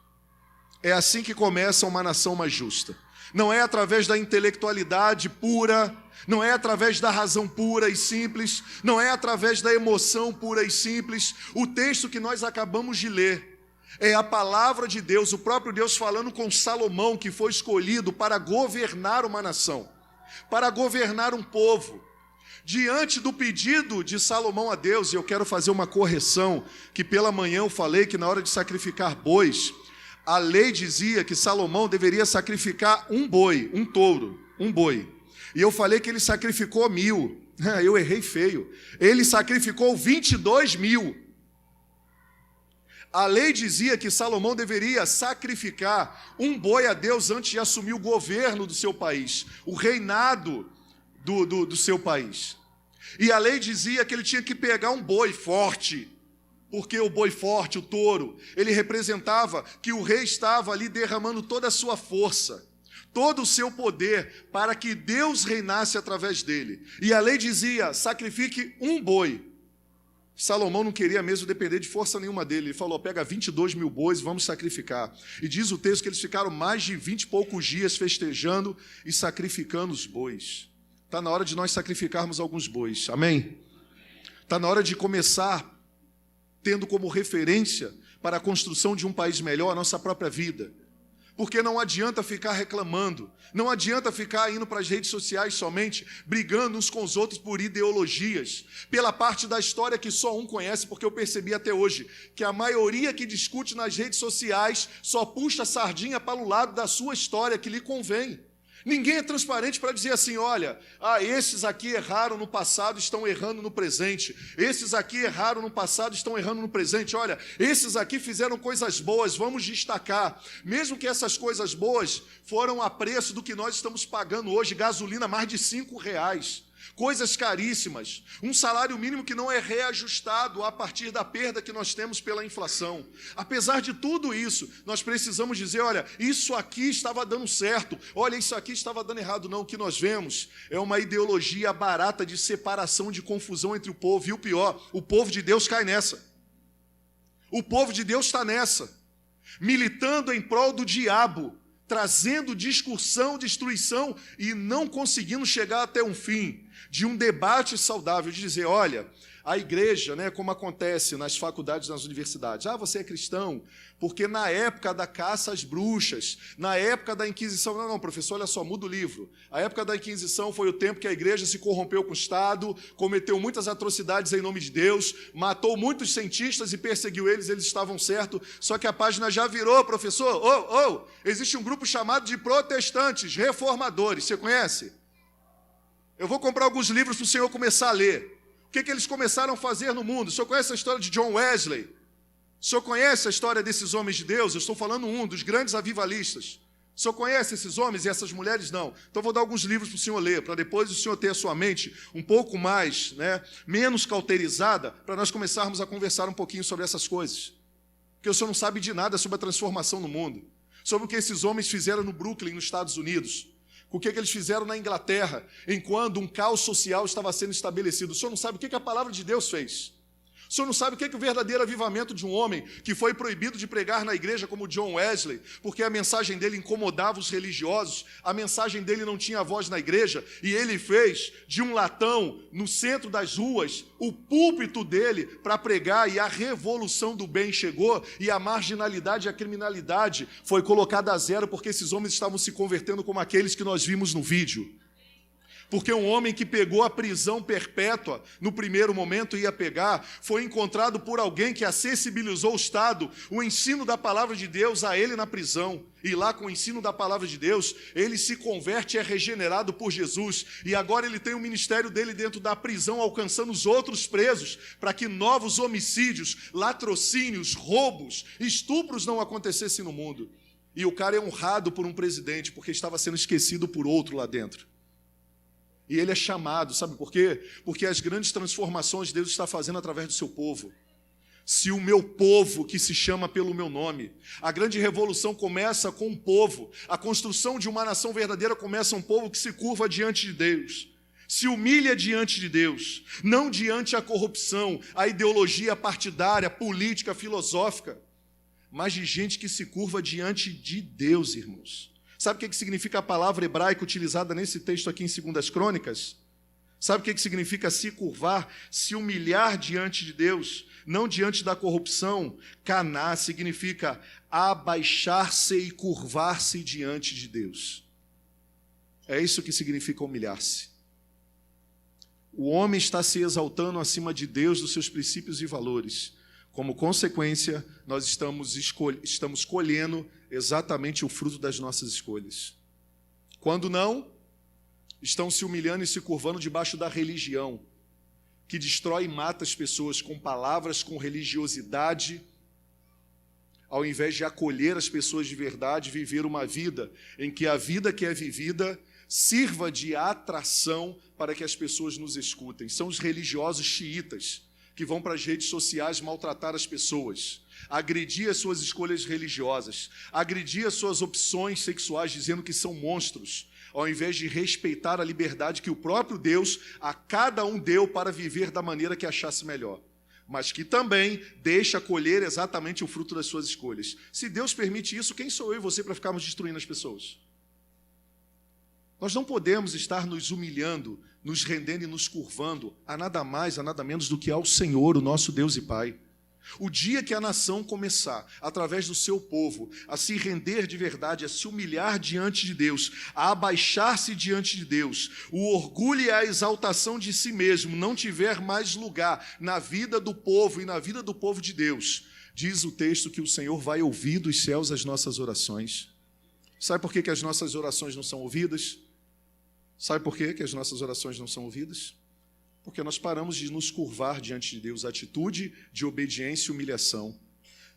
Speaker 8: É assim que começa uma nação mais justa. Não é através da intelectualidade pura, não é através da razão pura e simples, não é através da emoção pura e simples. O texto que nós acabamos de ler É a palavra de Deus, o próprio Deus falando com Salomão, que foi escolhido para governar uma nação, para governar um povo. Diante do pedido de Salomão a Deus, e eu quero fazer uma correção, que pela manhã eu falei que na hora de sacrificar bois, a lei dizia que Salomão deveria sacrificar um boi, um touro, um boi. E eu falei que ele sacrificou 1000. Eu errei feio. Ele sacrificou 22.000. A lei dizia que Salomão deveria sacrificar um boi a Deus antes de assumir o governo do seu país, o reinado do seu país. E a lei dizia que ele tinha que pegar um boi forte, porque o boi forte, o touro, ele representava que o rei estava ali derramando toda a sua força, todo o seu poder, para que Deus reinasse através dele. E a lei dizia, sacrifique um boi. Salomão não queria mesmo depender de força nenhuma dele. Ele falou, pega 22.000 bois, vamos sacrificar. E diz o texto que eles ficaram mais de 20 e poucos dias festejando e sacrificando os bois. Está na hora de nós sacrificarmos alguns bois, amém? Está na hora de começar tendo como referência para a construção de um país melhor a nossa própria vida. Porque não adianta ficar reclamando, não adianta ficar indo para as redes sociais somente, brigando uns com os outros por ideologias, pela parte da história que só um conhece, porque eu percebi até hoje que a maioria que discute nas redes sociais só puxa a sardinha para o lado da sua história que lhe convém. Ninguém é transparente para dizer assim, olha, esses aqui erraram no passado, estão errando no presente. Esses aqui erraram no passado, estão errando no presente. Olha, esses aqui fizeram coisas boas, vamos destacar. Mesmo que essas coisas boas foram a preço do que nós estamos pagando hoje, gasolina mais de R$5. Coisas caríssimas, um salário mínimo que não é reajustado a partir da perda que nós temos pela inflação. Apesar de tudo isso, nós precisamos dizer, olha, isso aqui estava dando certo, olha, isso aqui estava dando errado. Não, o que nós vemos é uma ideologia barata de separação, de confusão entre o povo. E o pior, o povo de Deus cai nessa. O povo de Deus está nessa, militando em prol do diabo, trazendo discussão, destruição e não conseguindo chegar até um fim de um debate saudável, de dizer, olha, a igreja, como acontece nas faculdades, nas universidades, você é cristão, porque na época da caça às bruxas, na época da Inquisição, não, professor, olha só, muda o livro. A época da Inquisição foi o tempo que a igreja se corrompeu com o Estado, cometeu muitas atrocidades em nome de Deus, matou muitos cientistas e perseguiu eles estavam certos, só que a página já virou, professor, existe um grupo chamado de protestantes, reformadores, você conhece? Eu vou comprar alguns livros para o senhor começar a ler. O que eles começaram a fazer no mundo? O senhor conhece a história de John Wesley? O senhor conhece a história desses homens de Deus? Eu estou falando dos grandes avivalistas. O senhor conhece esses homens e essas mulheres? Não. Então eu vou dar alguns livros para o senhor ler, para depois o senhor ter a sua mente um pouco mais, menos cauterizada, para nós começarmos a conversar um pouquinho sobre essas coisas. Porque o senhor não sabe de nada sobre a transformação no mundo, sobre o que esses homens fizeram no Brooklyn, nos Estados Unidos, o que eles fizeram na Inglaterra, enquanto um caos social estava sendo estabelecido. O senhor não sabe o que a palavra de Deus fez. O senhor não sabe o que o verdadeiro avivamento de um homem que foi proibido de pregar na igreja como John Wesley, porque a mensagem dele incomodava os religiosos, a mensagem dele não tinha voz na igreja, e ele fez de um latão, no centro das ruas, o púlpito dele para pregar, e a revolução do bem chegou, e a marginalidade e a criminalidade foi colocada a zero, porque esses homens estavam se convertendo como aqueles que nós vimos no vídeo. Porque um homem que pegou a prisão perpétua, no primeiro momento ia pegar, foi encontrado por alguém que acessibilizou o Estado, o ensino da palavra de Deus a ele na prisão. E lá com o ensino da palavra de Deus, ele se converte e é regenerado por Jesus. E agora ele tem o ministério dele dentro da prisão, alcançando os outros presos, para que novos homicídios, latrocínios, roubos, estupros não acontecessem no mundo. E o cara é honrado por um presidente, porque estava sendo esquecido por outro lá dentro. E ele é chamado, sabe por quê? Porque as grandes transformações Deus está fazendo através do seu povo. Se o meu povo, que se chama pelo meu nome, a grande revolução começa com um povo, a construção de uma nação verdadeira começa um povo que se curva diante de Deus, se humilha diante de Deus, não diante a corrupção, a ideologia partidária, política, filosófica, mas de gente que se curva diante de Deus, irmãos. Sabe o que significa a palavra hebraica utilizada nesse texto aqui em 2 Crônicas? Sabe o que significa se curvar, se humilhar diante de Deus? não diante da corrupção. Caná significa abaixar-se e curvar-se diante de Deus. É isso que significa humilhar-se. O homem está se exaltando acima de Deus, dos seus princípios e valores. Como consequência, nós estamos colhendo exatamente o fruto das nossas escolhas. Quando não, estão se humilhando e se curvando debaixo da religião, que destrói e mata as pessoas com palavras, com religiosidade, ao invés de acolher as pessoas de verdade, viver uma vida em que a vida que é vivida sirva de atração para que as pessoas nos escutem. São os religiosos xiitas que vão para as redes sociais maltratar as pessoas, agredir as suas escolhas religiosas, agredir as suas opções sexuais, dizendo que são monstros, ao invés de respeitar a liberdade que o próprio Deus a cada um deu para viver da maneira que achasse melhor, mas que também deixa colher exatamente o fruto das suas escolhas. Se Deus permite isso, quem sou eu e você para ficarmos destruindo as pessoas? Nós não podemos estar nos humilhando, nos rendendo e nos curvando a nada mais, a nada menos do que ao Senhor, o nosso Deus e Pai. O dia que a nação começar, através do seu povo, a se render de verdade, a se humilhar diante de Deus, a abaixar-se diante de Deus, o orgulho e a exaltação de si mesmo não tiver mais lugar na vida do povo e na vida do povo de Deus, diz o texto que o Senhor vai ouvir dos céus as nossas orações. Sabe por que as nossas orações não são ouvidas? Sabe por que as nossas orações não são ouvidas? Porque nós paramos de nos curvar diante de Deus, atitude de obediência e humilhação.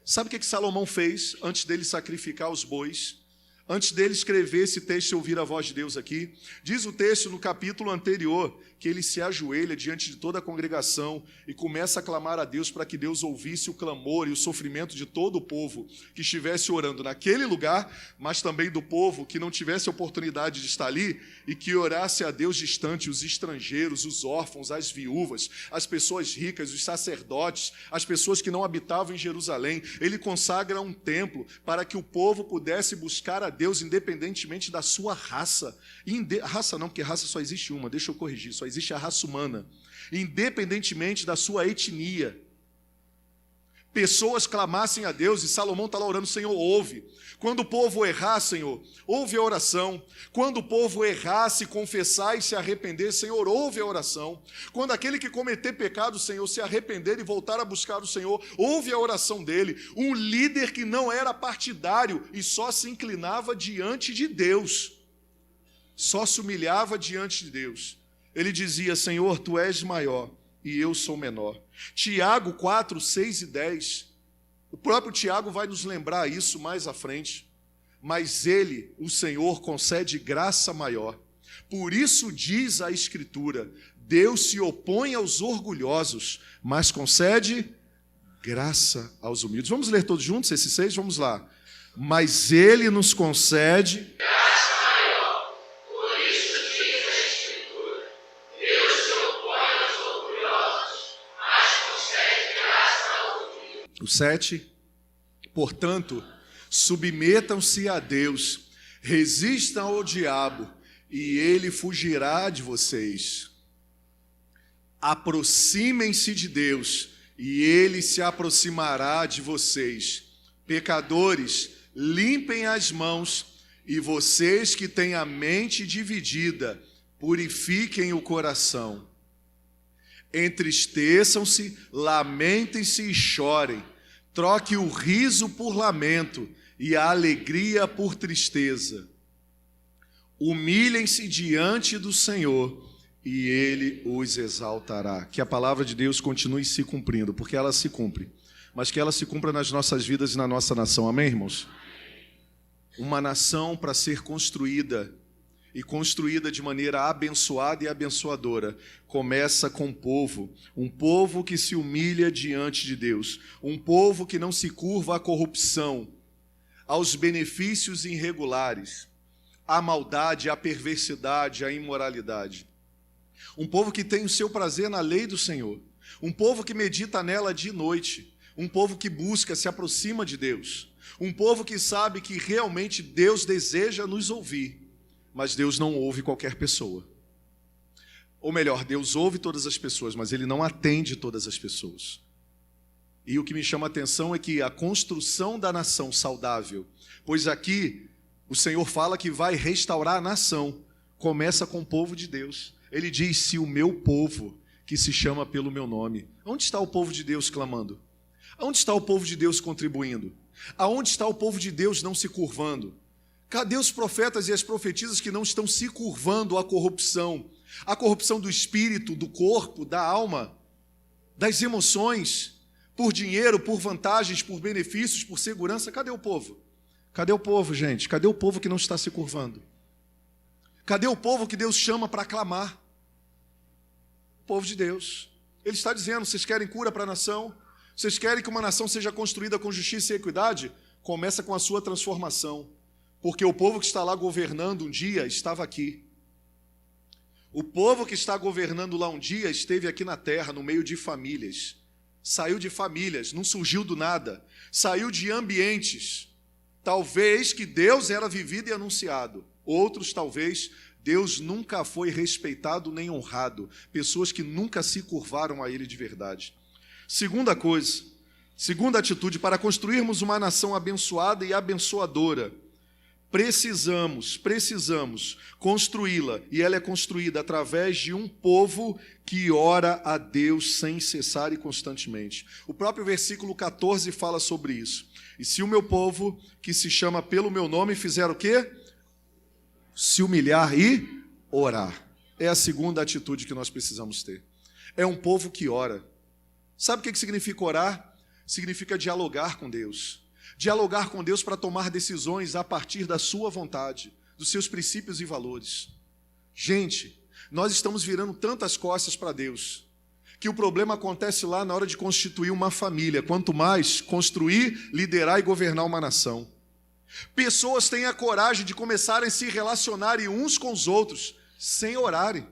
Speaker 8: Sabe o que Salomão fez antes dele sacrificar os bois? Antes dele escrever esse texto e ouvir a voz de Deus aqui? Diz o texto no capítulo anterior que ele se ajoelha diante de toda a congregação e começa a clamar a Deus para que Deus ouvisse o clamor e o sofrimento de todo o povo que estivesse orando naquele lugar, mas também do povo que não tivesse oportunidade de estar ali e que orasse a Deus distante, os estrangeiros, os órfãos, as viúvas, as pessoas ricas, os sacerdotes, as pessoas que não habitavam em Jerusalém. Ele consagra um templo para que o povo pudesse buscar a Deus independentemente da sua raça. Raça não, porque raça só existe uma, deixa eu corrigir, só existe a raça humana. Independentemente da sua etnia. Pessoas clamassem a Deus, e Salomão está lá orando: Senhor, ouve. Quando o povo errar, Senhor, ouve a oração. Quando o povo errar, se confessar e se arrepender, Senhor, ouve a oração. Quando aquele que cometer pecado, Senhor, se arrepender e voltar a buscar o Senhor, ouve a oração dele. Um líder que não era partidário e só se inclinava diante de Deus. Só se humilhava diante de Deus. Ele dizia: Senhor, Tu és maior e eu sou menor. Tiago 4, 6 e 10. O próprio Tiago vai nos lembrar isso mais à frente. Mas ele, o Senhor, concede graça maior. Por isso diz a Escritura: Deus se opõe aos orgulhosos, mas concede graça aos humildes. Vamos ler todos juntos esses 6? Vamos lá. Mas ele nos concede o 7, portanto, submetam-se a Deus, resistam ao diabo, e ele fugirá de vocês. Aproximem-se de Deus, e ele se aproximará de vocês. Pecadores, limpem as mãos, e vocês que têm a mente dividida, purifiquem o coração. Entristeçam-se, lamentem-se e chorem. Troque o riso por lamento e a alegria por tristeza. Humilhem-se diante do Senhor e Ele os exaltará. Que a palavra de Deus continue se cumprindo, porque ela se cumpre, mas que ela se cumpra nas nossas vidas e na nossa nação. Amém, irmãos? Uma nação para ser construída, e construída de maneira abençoada e abençoadora, começa com um povo que se humilha diante de Deus, um povo que não se curva à corrupção, aos benefícios irregulares, à maldade, à perversidade, à imoralidade. Um povo que tem o seu prazer na lei do Senhor, um povo que medita nela de noite, um povo que busca, se aproxima de Deus, um povo que sabe que realmente Deus deseja nos ouvir, mas Deus não ouve qualquer pessoa. Ou melhor, Deus ouve todas as pessoas, mas Ele não atende todas as pessoas. E o que me chama a atenção é que a construção da nação saudável, pois aqui o Senhor fala que vai restaurar a nação, começa com o povo de Deus. Ele diz, se o meu povo, que se chama pelo meu nome. Onde está o povo de Deus clamando? Onde está o povo de Deus contribuindo? Aonde está o povo de Deus não se curvando? Cadê os profetas e as profetisas que não estão se curvando à corrupção? A corrupção do espírito, do corpo, da alma, das emoções, por dinheiro, por vantagens, por benefícios, por segurança. Cadê o povo? Cadê o povo, gente? Cadê o povo que não está se curvando? Cadê o povo que Deus chama para clamar? O povo de Deus. Ele está dizendo, vocês querem cura para a nação? Vocês querem que uma nação seja construída com justiça e equidade? Começa com a sua transformação. Porque o povo que está lá governando um dia estava aqui. O povo que está governando lá um dia esteve aqui na terra, no meio de famílias. Saiu de famílias, não surgiu do nada. Saiu de ambientes, talvez que Deus era vivido e anunciado. Outros, talvez, Deus nunca foi respeitado nem honrado. Pessoas que nunca se curvaram a Ele de verdade. Segunda coisa, segunda atitude, para construirmos uma nação abençoada e abençoadora, precisamos construí-la, e ela é construída através de um povo que ora a Deus sem cessar e constantemente. O próprio versículo 14 fala sobre isso. E se o meu povo, que se chama pelo meu nome, fizer o quê? Se humilhar e orar. É a segunda atitude que nós precisamos ter. É um povo que ora. Sabe o que significa orar? Significa dialogar com Deus. Dialogar com Deus para tomar decisões a partir da sua vontade, dos seus princípios e valores. Gente, nós estamos virando tantas costas para Deus, que o problema acontece lá na hora de constituir uma família, quanto mais construir, liderar e governar uma nação. Pessoas têm a coragem de começarem a se relacionarem uns com os outros, sem orarem,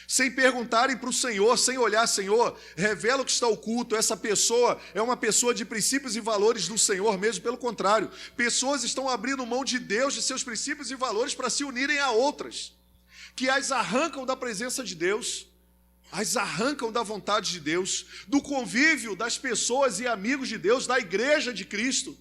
Speaker 8: sem perguntarem para o Senhor, sem olhar, Senhor, revela o que está oculto, essa pessoa é uma pessoa de princípios e valores do Senhor mesmo, pelo contrário, pessoas estão abrindo mão de Deus, de seus princípios e valores para se unirem a outras, que as arrancam da presença de Deus, as arrancam da vontade de Deus, do convívio das pessoas e amigos de Deus, da igreja de Cristo,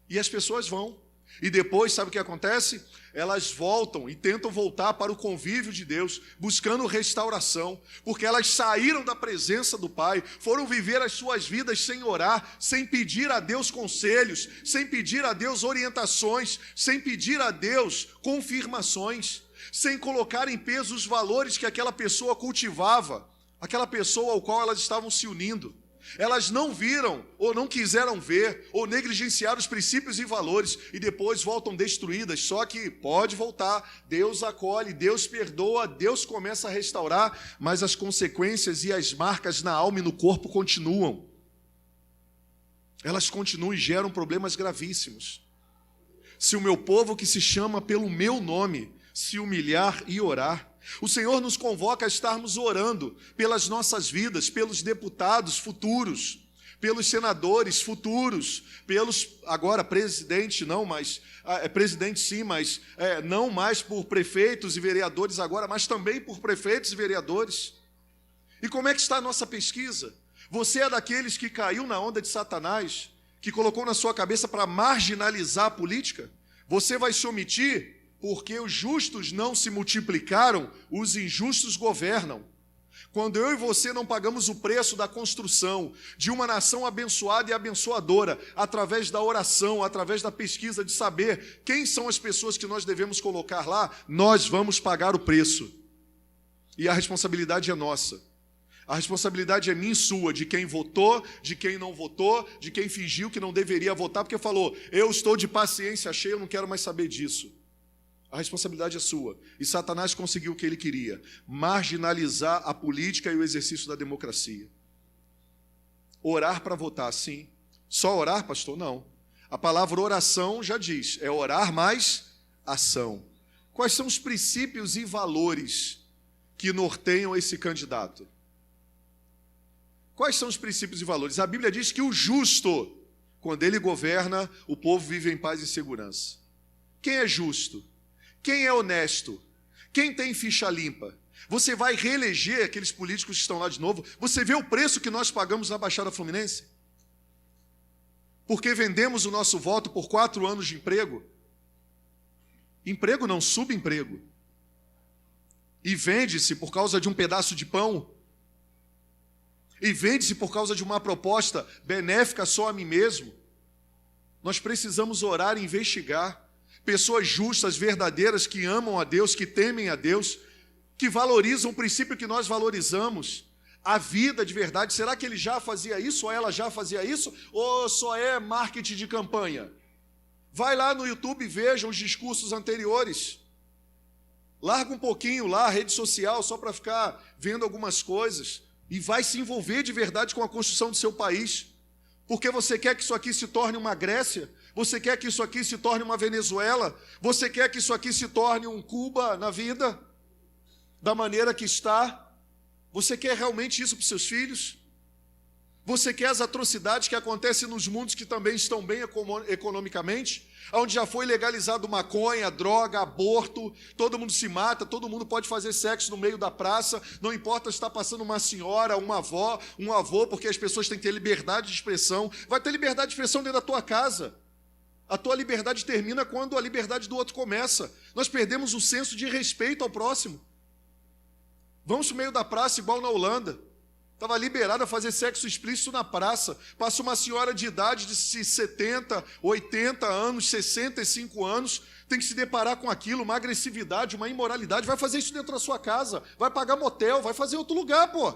Speaker 8: e as pessoas vão, e depois, sabe o que acontece? Elas voltam e tentam voltar para o convívio de Deus, buscando restauração, porque elas saíram da presença do Pai, foram viver as suas vidas sem orar, sem pedir a Deus conselhos, sem pedir a Deus orientações, sem pedir a Deus confirmações, sem colocar em peso os valores que aquela pessoa cultivava, aquela pessoa ao qual elas estavam se unindo. Elas não viram, ou não quiseram ver, ou negligenciaram os princípios e valores, e depois voltam destruídas. Só que pode voltar, Deus acolhe, Deus perdoa, Deus começa a restaurar, mas as consequências e as marcas na alma e no corpo continuam. Elas continuam e geram problemas gravíssimos. Se o meu povo, que se chama pelo meu nome, se humilhar e orar, o Senhor nos convoca a estarmos orando pelas nossas vidas, pelos deputados futuros, pelos senadores futuros, pelos, agora presidente não, mas presidente sim, mas não mais por prefeitos e vereadores agora, mas também por prefeitos e vereadores. E como é que está a nossa pesquisa? Você é daqueles que caiu na onda de Satanás, que colocou na sua cabeça para marginalizar a política? Você vai se omitir? Porque os justos não se multiplicaram, os injustos governam. Quando eu e você não pagamos o preço da construção de uma nação abençoada e abençoadora, através da oração, através da pesquisa de saber quem são as pessoas que nós devemos colocar lá, nós vamos pagar o preço. E a responsabilidade é nossa. A responsabilidade é minha e sua, de quem votou, de quem não votou, de quem fingiu que não deveria votar, porque falou, eu estou de paciência cheia, eu não quero mais saber disso. A responsabilidade é sua. E Satanás conseguiu o que ele queria, marginalizar a política e o exercício da democracia. Orar para votar, sim. Só orar, pastor? Não. A palavra oração já diz, é orar mais ação. Quais são os princípios e valores que norteiam esse candidato? Quais são os princípios e valores? A Bíblia diz que o justo, quando ele governa, o povo vive em paz e segurança. Quem é justo? Quem é honesto? Quem tem ficha limpa? Você vai reeleger aqueles políticos que estão lá de novo? Você vê o preço que nós pagamos na Baixada Fluminense? Porque vendemos o nosso voto por 4 anos de emprego. Emprego não, subemprego. E vende-se por causa de um pedaço de pão. E vende-se por causa de uma proposta benéfica só a mim mesmo. Nós precisamos orar e investigar. Pessoas justas, verdadeiras, que amam a Deus, que temem a Deus, que valorizam o princípio que nós valorizamos. A vida de verdade. Será que ele já fazia isso, ou ela já fazia isso, ou só é marketing de campanha? Vai lá no YouTube e veja os discursos anteriores. Larga um pouquinho lá a rede social só para ficar vendo algumas coisas e vai se envolver de verdade com a construção do seu país. Porque você quer que isso aqui se torne uma Grécia? Você quer que isso aqui se torne uma Venezuela? Você quer que isso aqui se torne um Cuba na vida? Da maneira que está? Você quer realmente isso para os seus filhos? Você quer as atrocidades que acontecem nos mundos que também estão bem economicamente? Onde já foi legalizado maconha, droga, aborto, todo mundo se mata, todo mundo pode fazer sexo no meio da praça, não importa se está passando uma senhora, uma avó, um avô, porque as pessoas têm que ter liberdade de expressão. Vai ter liberdade de expressão dentro da tua casa. A tua liberdade termina quando a liberdade do outro começa. Nós perdemos o senso de respeito ao próximo. Vamos para o meio da praça, igual na Holanda. Estava liberado a fazer sexo explícito na praça. Passa uma senhora de idade de 70, 80 anos, 65 anos, tem que se deparar com aquilo, uma agressividade, uma imoralidade. Vai fazer isso dentro da sua casa, vai pagar motel, vai fazer em outro lugar, pô.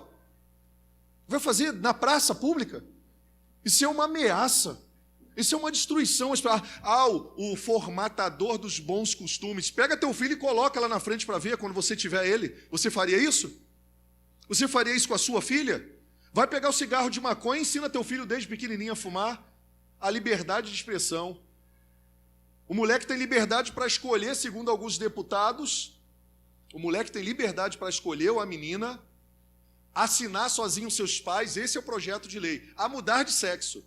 Speaker 8: Vai fazer na praça pública. Isso é uma ameaça. Isso é uma destruição. O formatador dos bons costumes. Pega teu filho e coloca lá na frente para ver quando você tiver ele. Você faria isso? Você faria isso com a sua filha? Vai pegar o cigarro de maconha e ensina teu filho desde pequenininho a fumar. A liberdade de expressão. O moleque tem liberdade para escolher, segundo alguns deputados, o moleque tem liberdade para escolher, ou a menina, assinar sozinho os seus pais, esse é o projeto de lei, a mudar de sexo.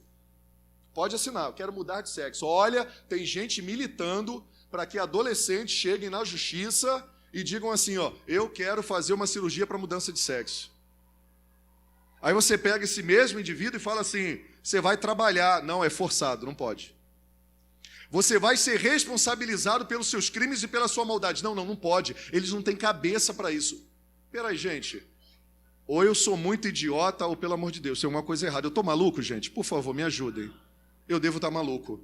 Speaker 8: Pode assinar, eu quero mudar de sexo. Olha, tem gente militando para que adolescentes cheguem na justiça e digam assim, ó, eu quero fazer uma cirurgia para mudança de sexo. Aí você pega esse mesmo indivíduo e fala assim, você vai trabalhar. Não, é forçado, não pode. Você vai ser responsabilizado pelos seus crimes e pela sua maldade. Não pode. Eles não têm cabeça para isso. Peraí, gente. Ou eu sou muito idiota, ou pelo amor de Deus, tem alguma coisa errada. Eu estou maluco, gente? Por favor, me ajudem. Eu devo estar maluco.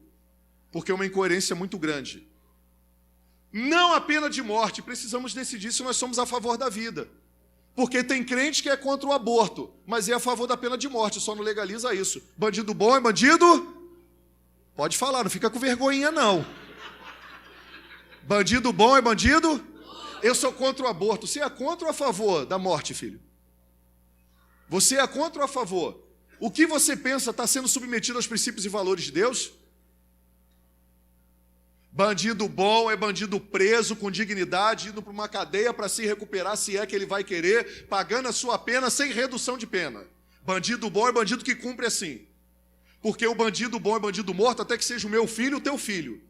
Speaker 8: Porque é uma incoerência muito grande. Não a pena de morte, precisamos decidir se nós somos a favor da vida. Porque tem crente que é contra o aborto, mas é a favor da pena de morte, só não legaliza isso. Bandido bom é bandido? Pode falar, não fica com vergonhinha não. Bandido bom é bandido? Eu sou contra o aborto. Você é contra ou a favor da morte, filho? Você é contra ou a favor? O que você pensa está sendo submetido aos princípios e valores de Deus? Bandido bom é bandido preso com dignidade, indo para uma cadeia para se recuperar, se é que ele vai querer, pagando a sua pena sem redução de pena. Bandido bom é bandido que cumpre assim. Porque o bandido bom é bandido morto até que seja o meu filho, o teu filho.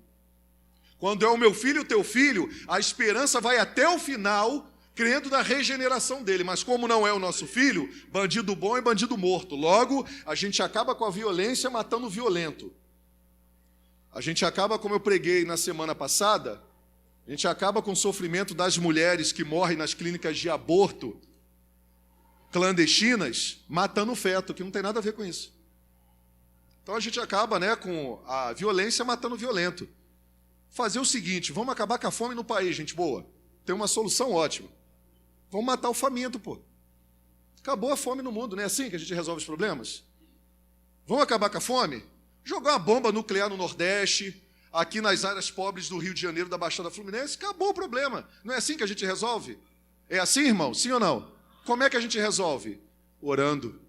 Speaker 8: Quando é o meu filho, o teu filho, a esperança vai até o final, crendo na regeneração dele. Mas como não é o nosso filho, bandido bom é bandido morto. Logo, a gente acaba com a violência matando o violento. A gente acaba, como eu preguei na semana passada, a gente acaba com o sofrimento das mulheres que morrem nas clínicas de aborto clandestinas, matando o feto, que não tem nada a ver com isso. Então a gente acaba, com a violência matando o violento. Fazer o seguinte, vamos acabar com a fome no país, gente boa. Tem uma solução ótima. Vamos matar o faminto, pô. Acabou a fome no mundo, não é assim que a gente resolve os problemas? Vamos acabar com a fome? Jogar uma bomba nuclear no Nordeste, aqui nas áreas pobres do Rio de Janeiro, da Baixada Fluminense, acabou o problema. Não é assim que a gente resolve? É assim, irmão? Sim ou não? Como é que a gente resolve? Orando,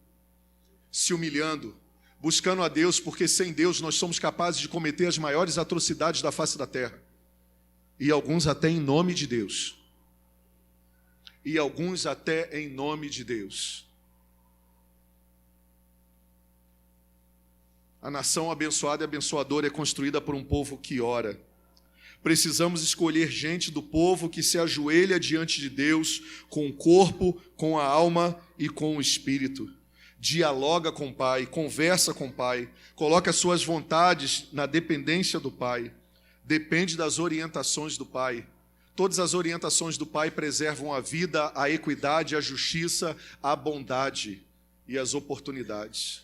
Speaker 8: se humilhando, buscando a Deus, porque sem Deus nós somos capazes de cometer as maiores atrocidades da face da terra. E alguns até em nome de Deus. E alguns até em nome de Deus. A nação abençoada e abençoadora é construída por um povo que ora. Precisamos escolher gente do povo que se ajoelha diante de Deus com o corpo, com a alma e com o espírito. dialoga com o Pai, conversa com o Pai, coloca as suas vontades na dependência do Pai, depende das orientações do Pai. Todas as orientações do Pai preservam a vida, a equidade, a justiça, a bondade e as oportunidades.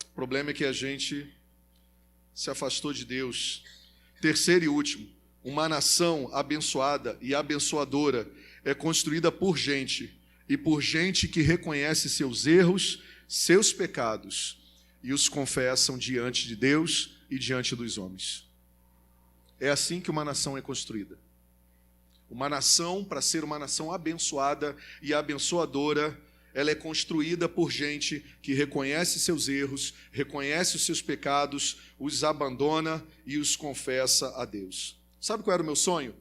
Speaker 8: O problema é que a gente se afastou de Deus. Terceiro e último, uma nação abençoada e abençoadora é construída por gente, e por gente que reconhece seus erros, seus pecados, e os confessam diante de Deus e diante dos homens. É assim que uma nação é construída. Uma nação, para ser uma nação abençoada e abençoadora, ela é construída por gente que reconhece seus erros, reconhece os seus pecados, os abandona e os confessa a Deus. Sabe qual era o meu sonho?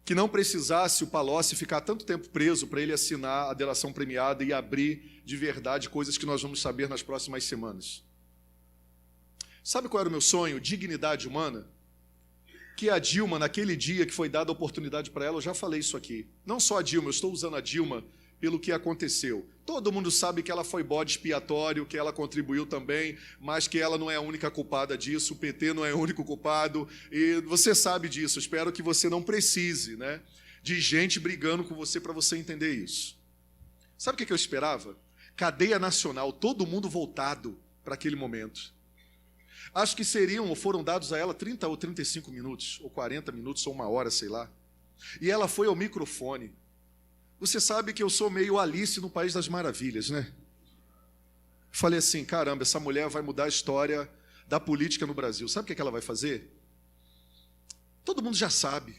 Speaker 8: Que não precisasse o Palocci ficar tanto tempo preso para ele assinar a delação premiada e abrir de verdade coisas que nós vamos saber nas próximas semanas. Sabe qual era o meu sonho? Dignidade humana. Que a Dilma, naquele dia que foi dada a oportunidade para ela, eu já falei isso aqui. Não só a Dilma, eu estou usando a Dilma pelo que aconteceu. Todo mundo sabe que ela foi bode expiatório, que ela contribuiu também, mas que ela não é a única culpada disso, o PT não é o único culpado, e você sabe disso. Espero que você não precise, né, de gente brigando com você para você entender isso. Sabe o que eu esperava? Cadeia nacional, todo mundo voltado para aquele momento. Acho que seriam ou foram dados a ela 30 ou 35 minutos, ou 40 minutos, ou 1 hora, sei lá. E ela foi ao microfone. Você sabe que eu sou meio Alice no País das Maravilhas, né? Falei assim, caramba, essa mulher vai mudar a história da política no Brasil. Sabe o que ela vai fazer? Todo mundo já sabe.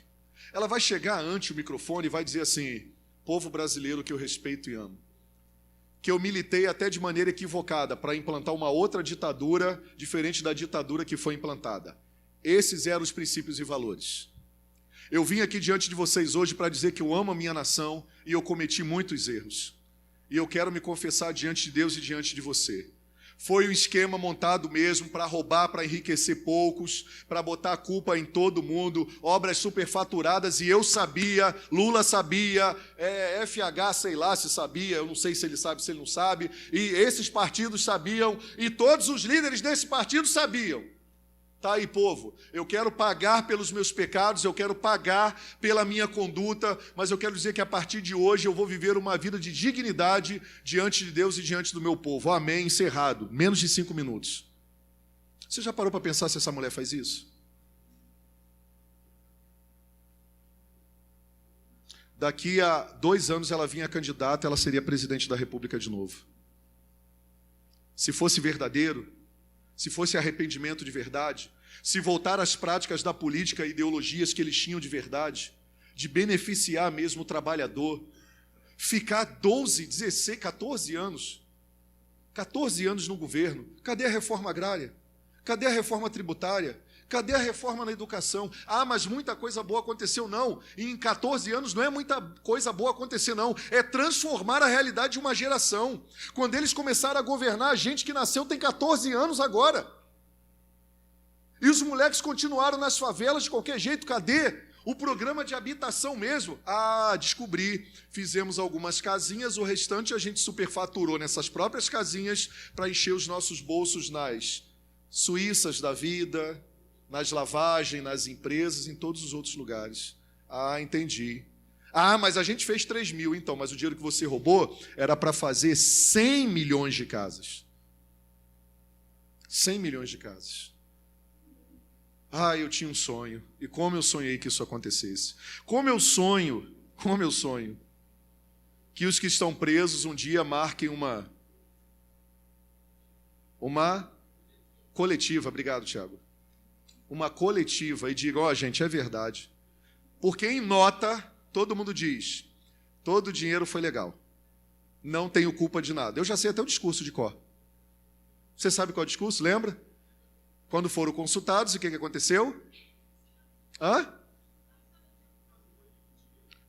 Speaker 8: Ela vai chegar ante o microfone e vai dizer assim, povo brasileiro que eu respeito e amo, que eu militei até de maneira equivocada para implantar uma outra ditadura diferente da ditadura que foi implantada. Esses eram os princípios e valores. Eu vim aqui diante de vocês hoje para dizer que eu amo a minha nação e eu cometi muitos erros. E eu quero me confessar diante de Deus e diante de você. Foi um esquema montado mesmo para roubar, para enriquecer poucos, para botar a culpa em todo mundo, obras superfaturadas, e eu sabia, Lula sabia, FH, sei lá se sabia, eu não sei se ele sabe, se ele não sabe, e esses partidos sabiam, e todos os líderes desse partido sabiam. Tá aí, povo, eu quero pagar pelos meus pecados, eu quero pagar pela minha conduta, mas eu quero dizer que a partir de hoje eu vou viver uma vida de dignidade diante de Deus e diante do meu povo. Amém, encerrado. Menos de 5 minutos. Você já parou para pensar se essa mulher faz isso? Daqui a 2 anos ela vinha candidata, ela seria presidente da República de novo. Se fosse verdadeiro, se fosse arrependimento de verdade, se voltar às práticas da política e ideologias que eles tinham de verdade, de beneficiar mesmo o trabalhador, ficar 12, 16, 14 anos no governo, cadê a reforma agrária? Cadê a reforma tributária? Cadê a reforma na educação? Ah, mas muita coisa boa aconteceu. Não, e em 14 anos não é muita coisa boa acontecer, não. É transformar a realidade de uma geração. Quando eles começaram a governar, a gente que nasceu tem 14 anos agora. E os moleques continuaram nas favelas de qualquer jeito. Cadê o programa de habitação mesmo? Ah, descobri. Fizemos algumas casinhas, o restante a gente superfaturou nessas próprias casinhas para encher os nossos bolsos nas Suíças da vida, nas lavagens, nas empresas, em todos os outros lugares. Ah, entendi. Ah, mas a gente fez 3 mil, então, mas o dinheiro que você roubou era para fazer 100 milhões de casas. 100 milhões de casas. Ah, eu tinha um sonho. E como eu sonhei que isso acontecesse. Como eu sonho que os que estão presos um dia marquem uma coletiva. Obrigado, Tiago. Uma coletiva e diga, ó, gente, é verdade. Porque em nota, todo mundo diz, todo o dinheiro foi legal. Não tenho culpa de nada. Eu já sei até o discurso de cor. Você sabe qual é o discurso, lembra? Quando foram consultados, o que aconteceu?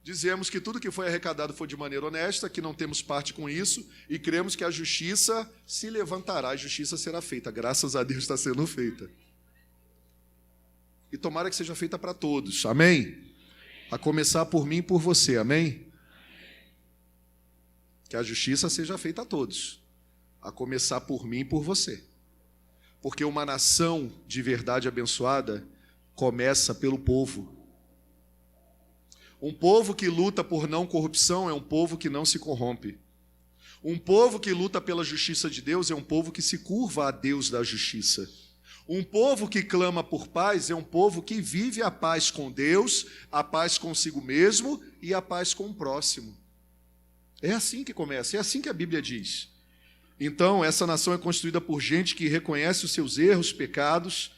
Speaker 8: Dizemos que tudo que foi arrecadado foi de maneira honesta, que não temos parte com isso, e cremos que a justiça se levantará, a justiça será feita. Graças a Deus está sendo feita. E tomara que seja feita para todos, amém? A começar por mim e por você, amém? Que a justiça seja feita a todos, a começar por mim e por você. Porque uma nação de verdade abençoada começa pelo povo. Um povo que luta por não corrupção é um povo que não se corrompe. Um povo que luta pela justiça de Deus é um povo que se curva a Deus da justiça. Um povo que clama por paz é um povo que vive a paz com Deus, a paz consigo mesmo e a paz com o próximo. É assim que começa, é assim que a Bíblia diz. Então, essa nação é constituída por gente que reconhece os seus erros, pecados,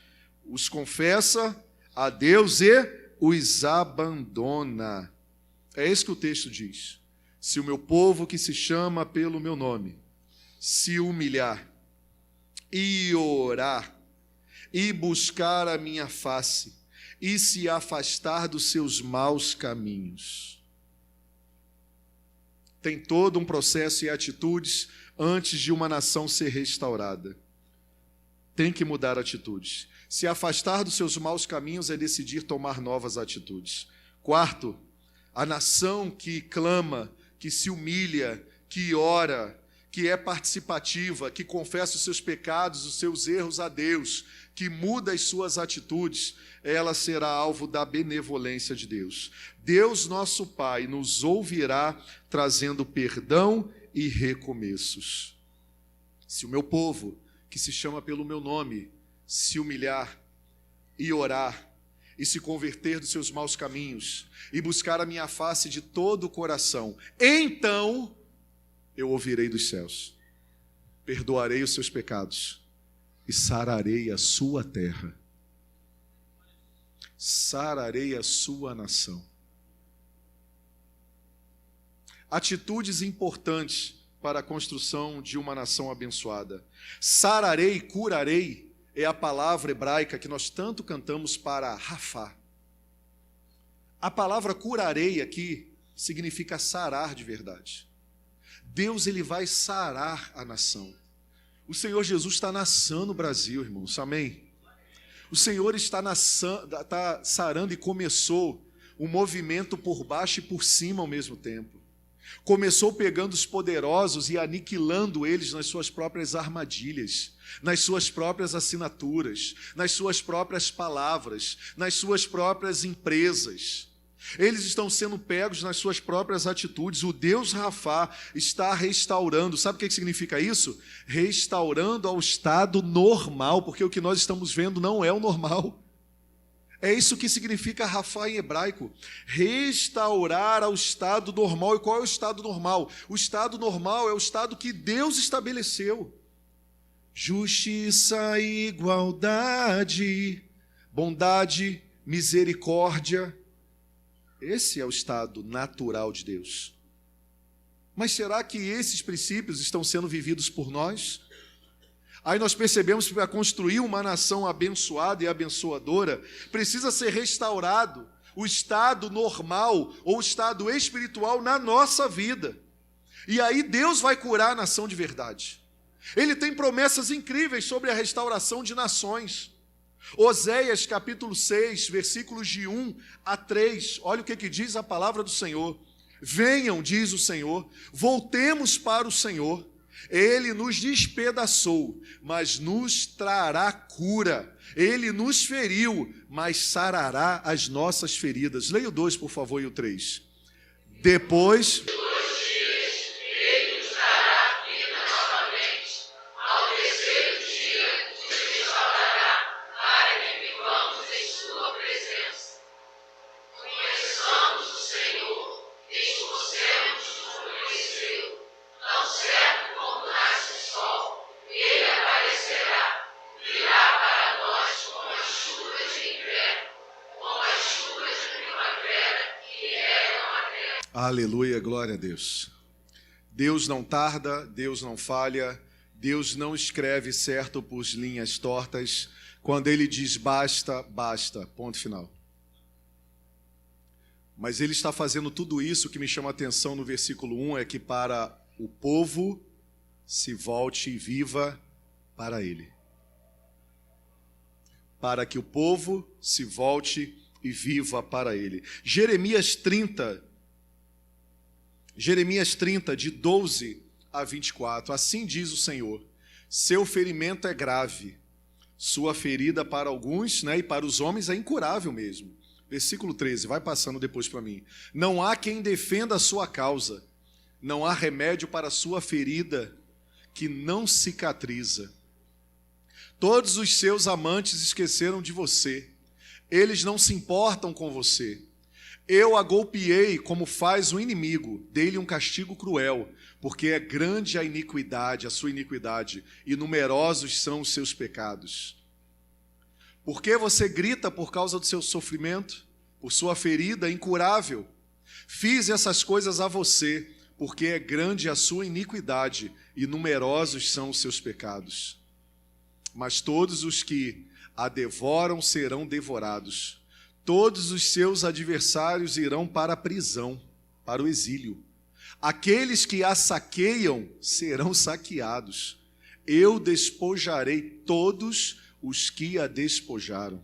Speaker 8: os confessa a Deus e os abandona. É isso que o texto diz. Se o meu povo que se chama pelo meu nome se humilhar e orar e buscar a minha face e se afastar dos seus maus caminhos. Tem todo um processo e atitudes antes de uma nação ser restaurada. Tem que mudar atitudes. Se afastar dos seus maus caminhos é decidir tomar novas atitudes. Quarto, a nação que clama, que se humilha, que ora, que é participativa, que confessa os seus pecados, os seus erros a Deus, que muda as suas atitudes, ela será alvo da benevolência de Deus. Deus, nosso Pai, nos ouvirá trazendo perdão e recomeços. Se o meu povo, que se chama pelo meu nome, se humilhar e orar, e se converter dos seus maus caminhos, e buscar a minha face de todo o coração, então eu ouvirei dos céus, perdoarei os seus pecados, e sararei a sua terra, sararei a sua nação. Atitudes importantes para a construção de uma nação abençoada. Sararei, curarei, é a palavra hebraica que nós tanto cantamos para Rafá. A palavra curarei aqui significa sarar de verdade. Deus, ele vai sarar a nação. O Senhor Jesus está nascendo no Brasil, irmãos, amém? O Senhor está sarando e começou um movimento por baixo e por cima ao mesmo tempo. Começou pegando os poderosos e aniquilando eles nas suas próprias armadilhas, nas suas próprias assinaturas, nas suas próprias palavras, nas suas próprias empresas. Eles estão sendo pegos nas suas próprias atitudes. O Deus Rafá está restaurando. Sabe o que significa isso? Restaurando ao estado normal, porque o que nós estamos vendo não é o normal. É isso que significa Rafá em hebraico. Restaurar ao estado normal. E qual é o estado normal? O estado normal é o estado que Deus estabeleceu. Justiça, igualdade, bondade, misericórdia. Esse é o estado natural de Deus. Mas será que esses princípios estão sendo vividos por nós? Aí nós percebemos que para construir uma nação abençoada e abençoadora, precisa ser restaurado o estado normal ou o estado espiritual na nossa vida. E aí Deus vai curar a nação de verdade. Ele tem promessas incríveis sobre a restauração de nações. Oséias capítulo 6, versículos de 1 a 3, olha o que diz a palavra do Senhor. Venham, diz o Senhor, voltemos para o Senhor. Ele nos despedaçou, mas nos trará cura. Ele nos feriu, mas sarará as nossas feridas. Leia o 2, por favor, e o 3. Depois... Aleluia, glória a Deus. Deus não tarda, Deus não falha, Deus não escreve certo por linhas tortas. Quando Ele diz basta, basta, ponto final. Mas Ele está fazendo tudo isso. O que me chama a atenção no versículo 1 é que para o povo se volte e viva para Ele. Para que o povo se volte e viva para Ele. Jeremias 30, Jeremias 30, de 12 a 24. Assim diz o Senhor: seu ferimento é grave, sua ferida para alguns, e para os homens é incurável mesmo. Versículo 13, vai passando depois para mim. Não há quem defenda a sua causa, não há remédio para a sua ferida que não cicatriza. Todos os seus amantes esqueceram de você, eles não se importam com você. Eu a golpeei como faz o inimigo, dei-lhe um castigo cruel, porque é grande a sua iniquidade, e numerosos são os seus pecados. Por que você grita por causa do seu sofrimento, por sua ferida incurável? Fiz essas coisas a você, porque é grande a sua iniquidade, e numerosos são os seus pecados. Mas todos os que a devoram serão devorados. Todos os seus adversários irão para a prisão, para o exílio. Aqueles que a saqueiam serão saqueados. Eu despojarei todos os que a despojaram.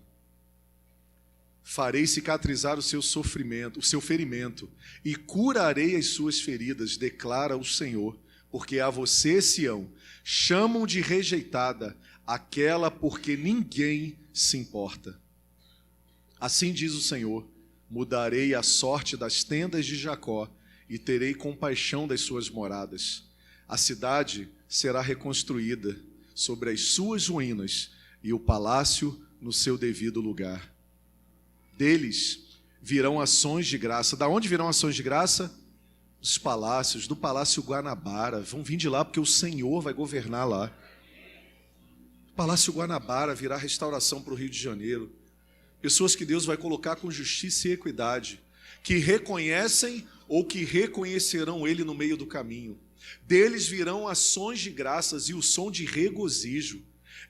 Speaker 8: Farei cicatrizar o seu sofrimento, o seu ferimento, e curarei as suas feridas, declara o Senhor. Porque a você, Sião, chamam de rejeitada, aquela porque ninguém se importa. Assim diz o Senhor: mudarei a sorte das tendas de Jacó e terei compaixão das suas moradas. A cidade será reconstruída sobre as suas ruínas e o palácio no seu devido lugar. Deles virão ações de graça. Da onde virão ações de graça? Dos palácios, do Palácio Guanabara. Vão vir de lá porque o Senhor vai governar lá. O Palácio Guanabara virá restauração para o Rio de Janeiro. Pessoas que Deus vai colocar com justiça e equidade, que reconhecem ou que reconhecerão Ele no meio do caminho. Deles virão ações de graças e o som de regozijo.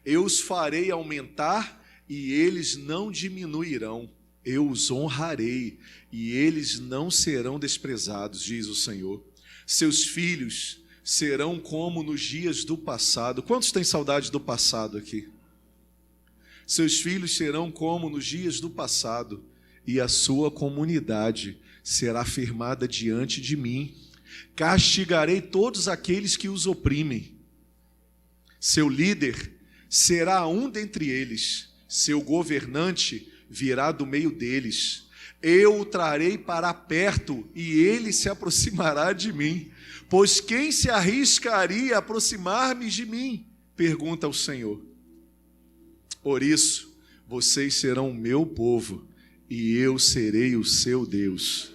Speaker 8: Eu os farei aumentar e eles não diminuirão. Eu os honrarei e eles não serão desprezados, diz o Senhor. Seus filhos serão como nos dias do passado. Quantos têm saudade do passado aqui? Seus filhos serão como nos dias do passado, e a sua comunidade será firmada diante de mim. Castigarei todos aqueles que os oprimem. Seu líder será um dentre eles, seu governante virá do meio deles. Eu o trarei para perto e ele se aproximará de mim. Pois quem se arriscaria a aproximar-me de mim? Pergunta o Senhor. Por isso, vocês serão o meu povo e eu serei o seu Deus.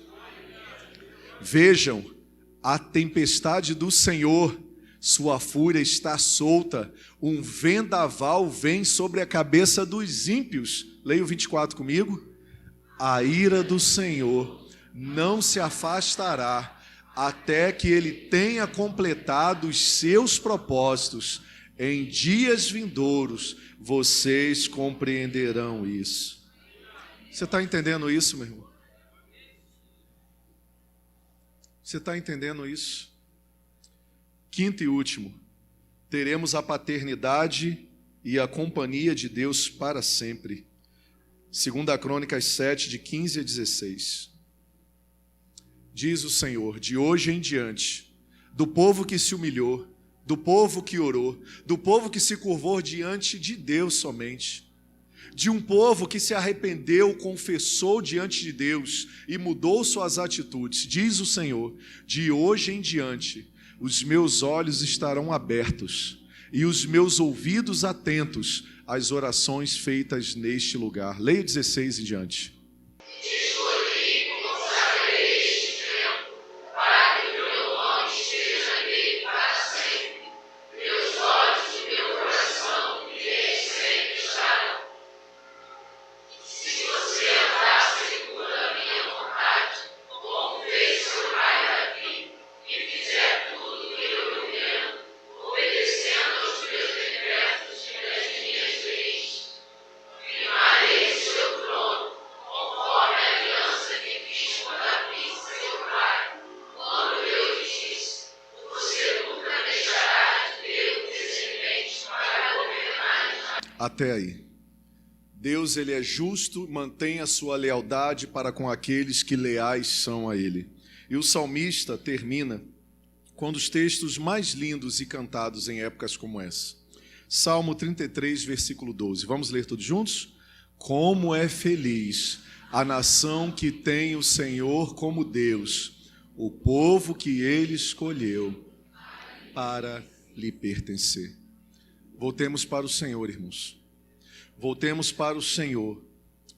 Speaker 8: Vejam, a tempestade do Senhor, sua fúria está solta, um vendaval vem sobre a cabeça dos ímpios. Leia o 24 comigo. A ira do Senhor não se afastará até que ele tenha completado os seus propósitos. Em dias vindouros, vocês compreenderão isso. Você está entendendo isso, meu irmão? Você está entendendo isso? Quinto e último, teremos a paternidade e a companhia de Deus para sempre. 2 Crônicas 7, de 15 a 16. Diz o Senhor: de hoje em diante, do povo que se humilhou, do povo que orou, do povo que se curvou diante de Deus somente, de um povo que se arrependeu, confessou diante de Deus e mudou suas atitudes, diz o Senhor: de hoje em diante, os meus olhos estarão abertos e os meus ouvidos atentos às orações feitas neste lugar. Leia 16 em diante. Até aí. Deus, ele é justo, mantém a sua lealdade para com aqueles que leais são a ele. E o salmista termina com um dos textos mais lindos e cantados em épocas como essa. Salmo 33, versículo 12. Vamos ler todos juntos? Como é feliz a nação que tem o Senhor como Deus, o povo que ele escolheu para lhe pertencer. Voltemos para o Senhor, irmãos. Voltemos para o Senhor,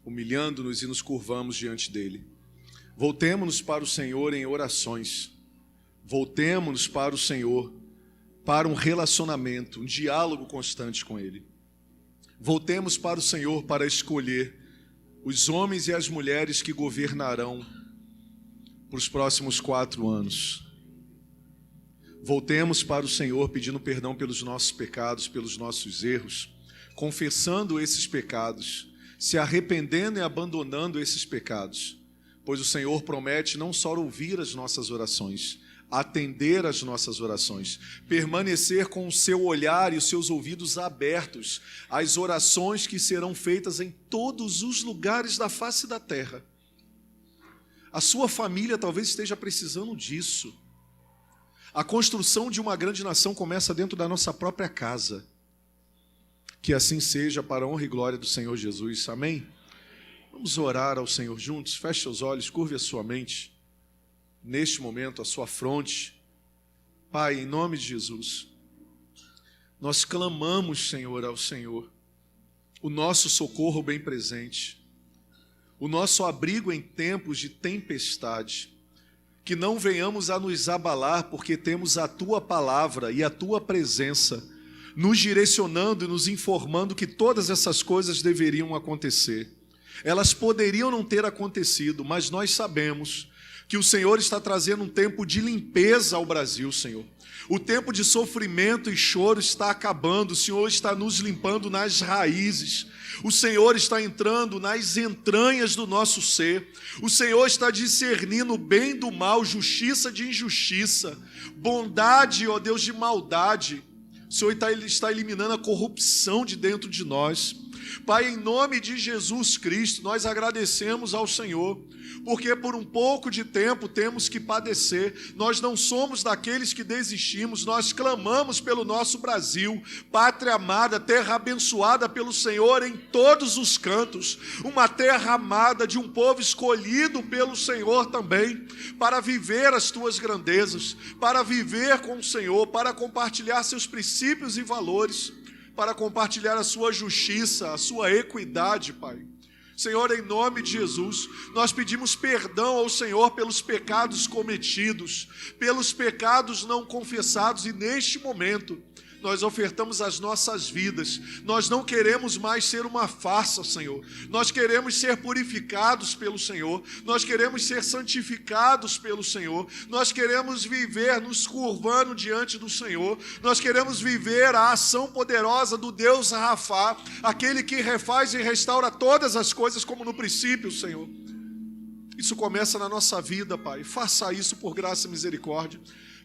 Speaker 8: humilhando-nos e nos curvamos diante dele. Voltemos-nos para o Senhor em orações. Voltemos-nos para o Senhor, para um relacionamento, um diálogo constante com ele. Voltemos para o Senhor para escolher os homens e as mulheres que governarão para os próximos 4 anos. Voltemos para o Senhor pedindo perdão pelos nossos pecados, pelos nossos erros, confessando esses pecados, se arrependendo e abandonando esses pecados, pois o Senhor promete não só ouvir as nossas orações, atender às nossas orações, permanecer com o seu olhar e os seus ouvidos abertos às orações que serão feitas em todos os lugares da face da terra. A sua família talvez esteja precisando disso. A construção de uma grande nação começa dentro da nossa própria casa. Que assim seja, para a honra e glória do Senhor Jesus. Amém? Vamos orar ao Senhor juntos. Feche seus olhos, curve a sua mente. Neste momento, a sua fronte. Pai, em nome de Jesus, nós clamamos, Senhor, ao Senhor, o nosso socorro bem presente, o nosso abrigo em tempos de tempestade, que não venhamos a nos abalar, porque temos a Tua palavra e a Tua presença, nos direcionando e nos informando que todas essas coisas deveriam acontecer. Elas poderiam não ter acontecido, mas nós sabemos que o Senhor está trazendo um tempo de limpeza ao Brasil, Senhor. O tempo de sofrimento e choro está acabando, o Senhor está nos limpando nas raízes. O Senhor está entrando nas entranhas do nosso ser. O Senhor está discernindo o bem do mal, justiça de injustiça, bondade, ó Deus, de maldade. O Senhor está eliminando a corrupção de dentro de nós. Pai, em nome de Jesus Cristo, nós agradecemos ao Senhor, porque por um pouco de tempo temos que padecer. Nós não somos daqueles que desistimos, nós clamamos pelo nosso Brasil, pátria amada, terra abençoada pelo Senhor em todos os cantos, uma terra amada de um povo escolhido pelo Senhor também, para viver as tuas grandezas, para viver com o Senhor, para compartilhar seus princípios e valores, para compartilhar a sua justiça, a sua equidade, Pai. Senhor, em nome de Jesus, nós pedimos perdão ao Senhor pelos pecados cometidos, pelos pecados não confessados, e neste momento nós ofertamos as nossas vidas. Nós não queremos mais ser uma farsa, Senhor. Nós queremos ser purificados pelo Senhor. Nós queremos ser santificados pelo Senhor. Nós queremos viver nos curvando diante do Senhor. Nós queremos viver a ação poderosa do Deus Rafá, aquele que refaz e restaura todas as coisas como no princípio, Senhor. Isso começa na nossa vida, Pai. Faça isso por graça e misericórdia.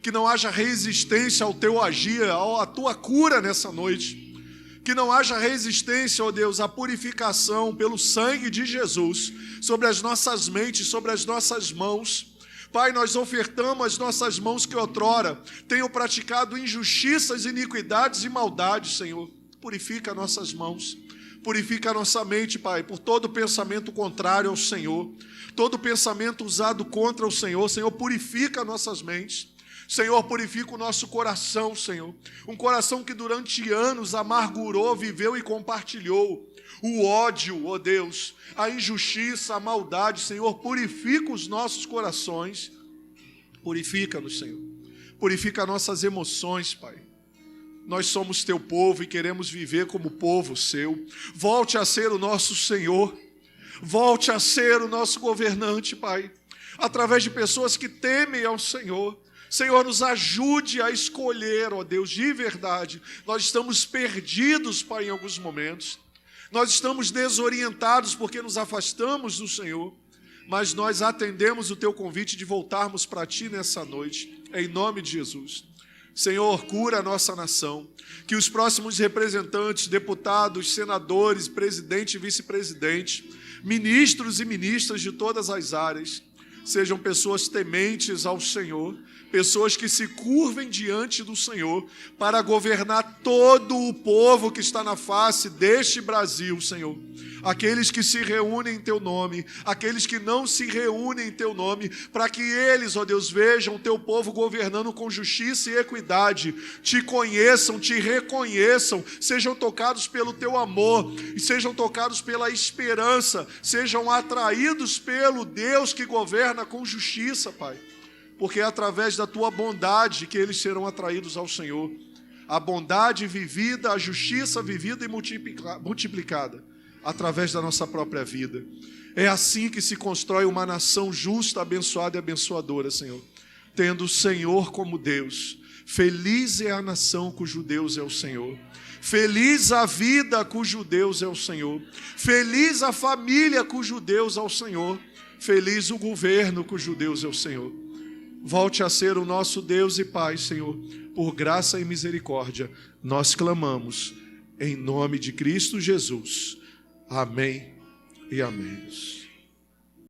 Speaker 8: Que não haja resistência ao teu agir, à tua cura nessa noite. Que não haja resistência, ó Deus, à purificação pelo sangue de Jesus sobre as nossas mentes, sobre as nossas mãos. Pai, nós ofertamos as nossas mãos que outrora tenham praticado injustiças, iniquidades e maldades, Senhor. Purifica nossas mãos. Purifica a nossa mente, Pai, por todo pensamento contrário ao Senhor. Todo pensamento usado contra o Senhor. Senhor, purifica nossas mentes. Senhor, purifica o nosso coração, Senhor. Um coração que durante anos amargurou, viveu e compartilhou o ódio, ó Deus, a injustiça, a maldade. Senhor, purifica os nossos corações. Purifica-nos, Senhor. Purifica nossas emoções, Pai. Nós somos teu povo e queremos viver como povo seu. Volte a ser o nosso Senhor. Volte a ser o nosso governante, Pai. Através de pessoas que temem ao Senhor. Senhor, nos ajude a escolher, ó Deus, de verdade. Nós estamos perdidos, Pai, em alguns momentos. Nós estamos desorientados porque nos afastamos do Senhor. Mas nós atendemos o teu convite de voltarmos para ti nessa noite, em nome de Jesus. Senhor, cura a nossa nação. Que os próximos representantes, deputados, senadores, presidente e vice-presidente, ministros e ministras de todas as áreas, sejam pessoas tementes ao Senhor, pessoas que se curvem diante do Senhor para governar todo o povo que está na face deste Brasil, Senhor. Aqueles que se reúnem em Teu nome, aqueles que não se reúnem em Teu nome, para que eles, ó Deus, vejam o Teu povo governando com justiça e equidade, Te conheçam, Te reconheçam, sejam tocados pelo Teu amor, e sejam tocados pela esperança, sejam atraídos pelo Deus que governa com justiça, Pai. Porque é através da Tua bondade que eles serão atraídos ao Senhor. A bondade vivida, a justiça vivida e multiplicada através da nossa própria vida. É assim que se constrói uma nação justa, abençoada e abençoadora, Senhor. Tendo o Senhor como Deus. Feliz é a nação cujo Deus é o Senhor. Feliz a vida cujo Deus é o Senhor. Feliz a família cujo Deus é o Senhor. Feliz o governo cujo Deus é o Senhor. Volte a ser o nosso Deus e Pai, Senhor. Por graça e misericórdia, nós clamamos em nome de Cristo Jesus. Amém e amém.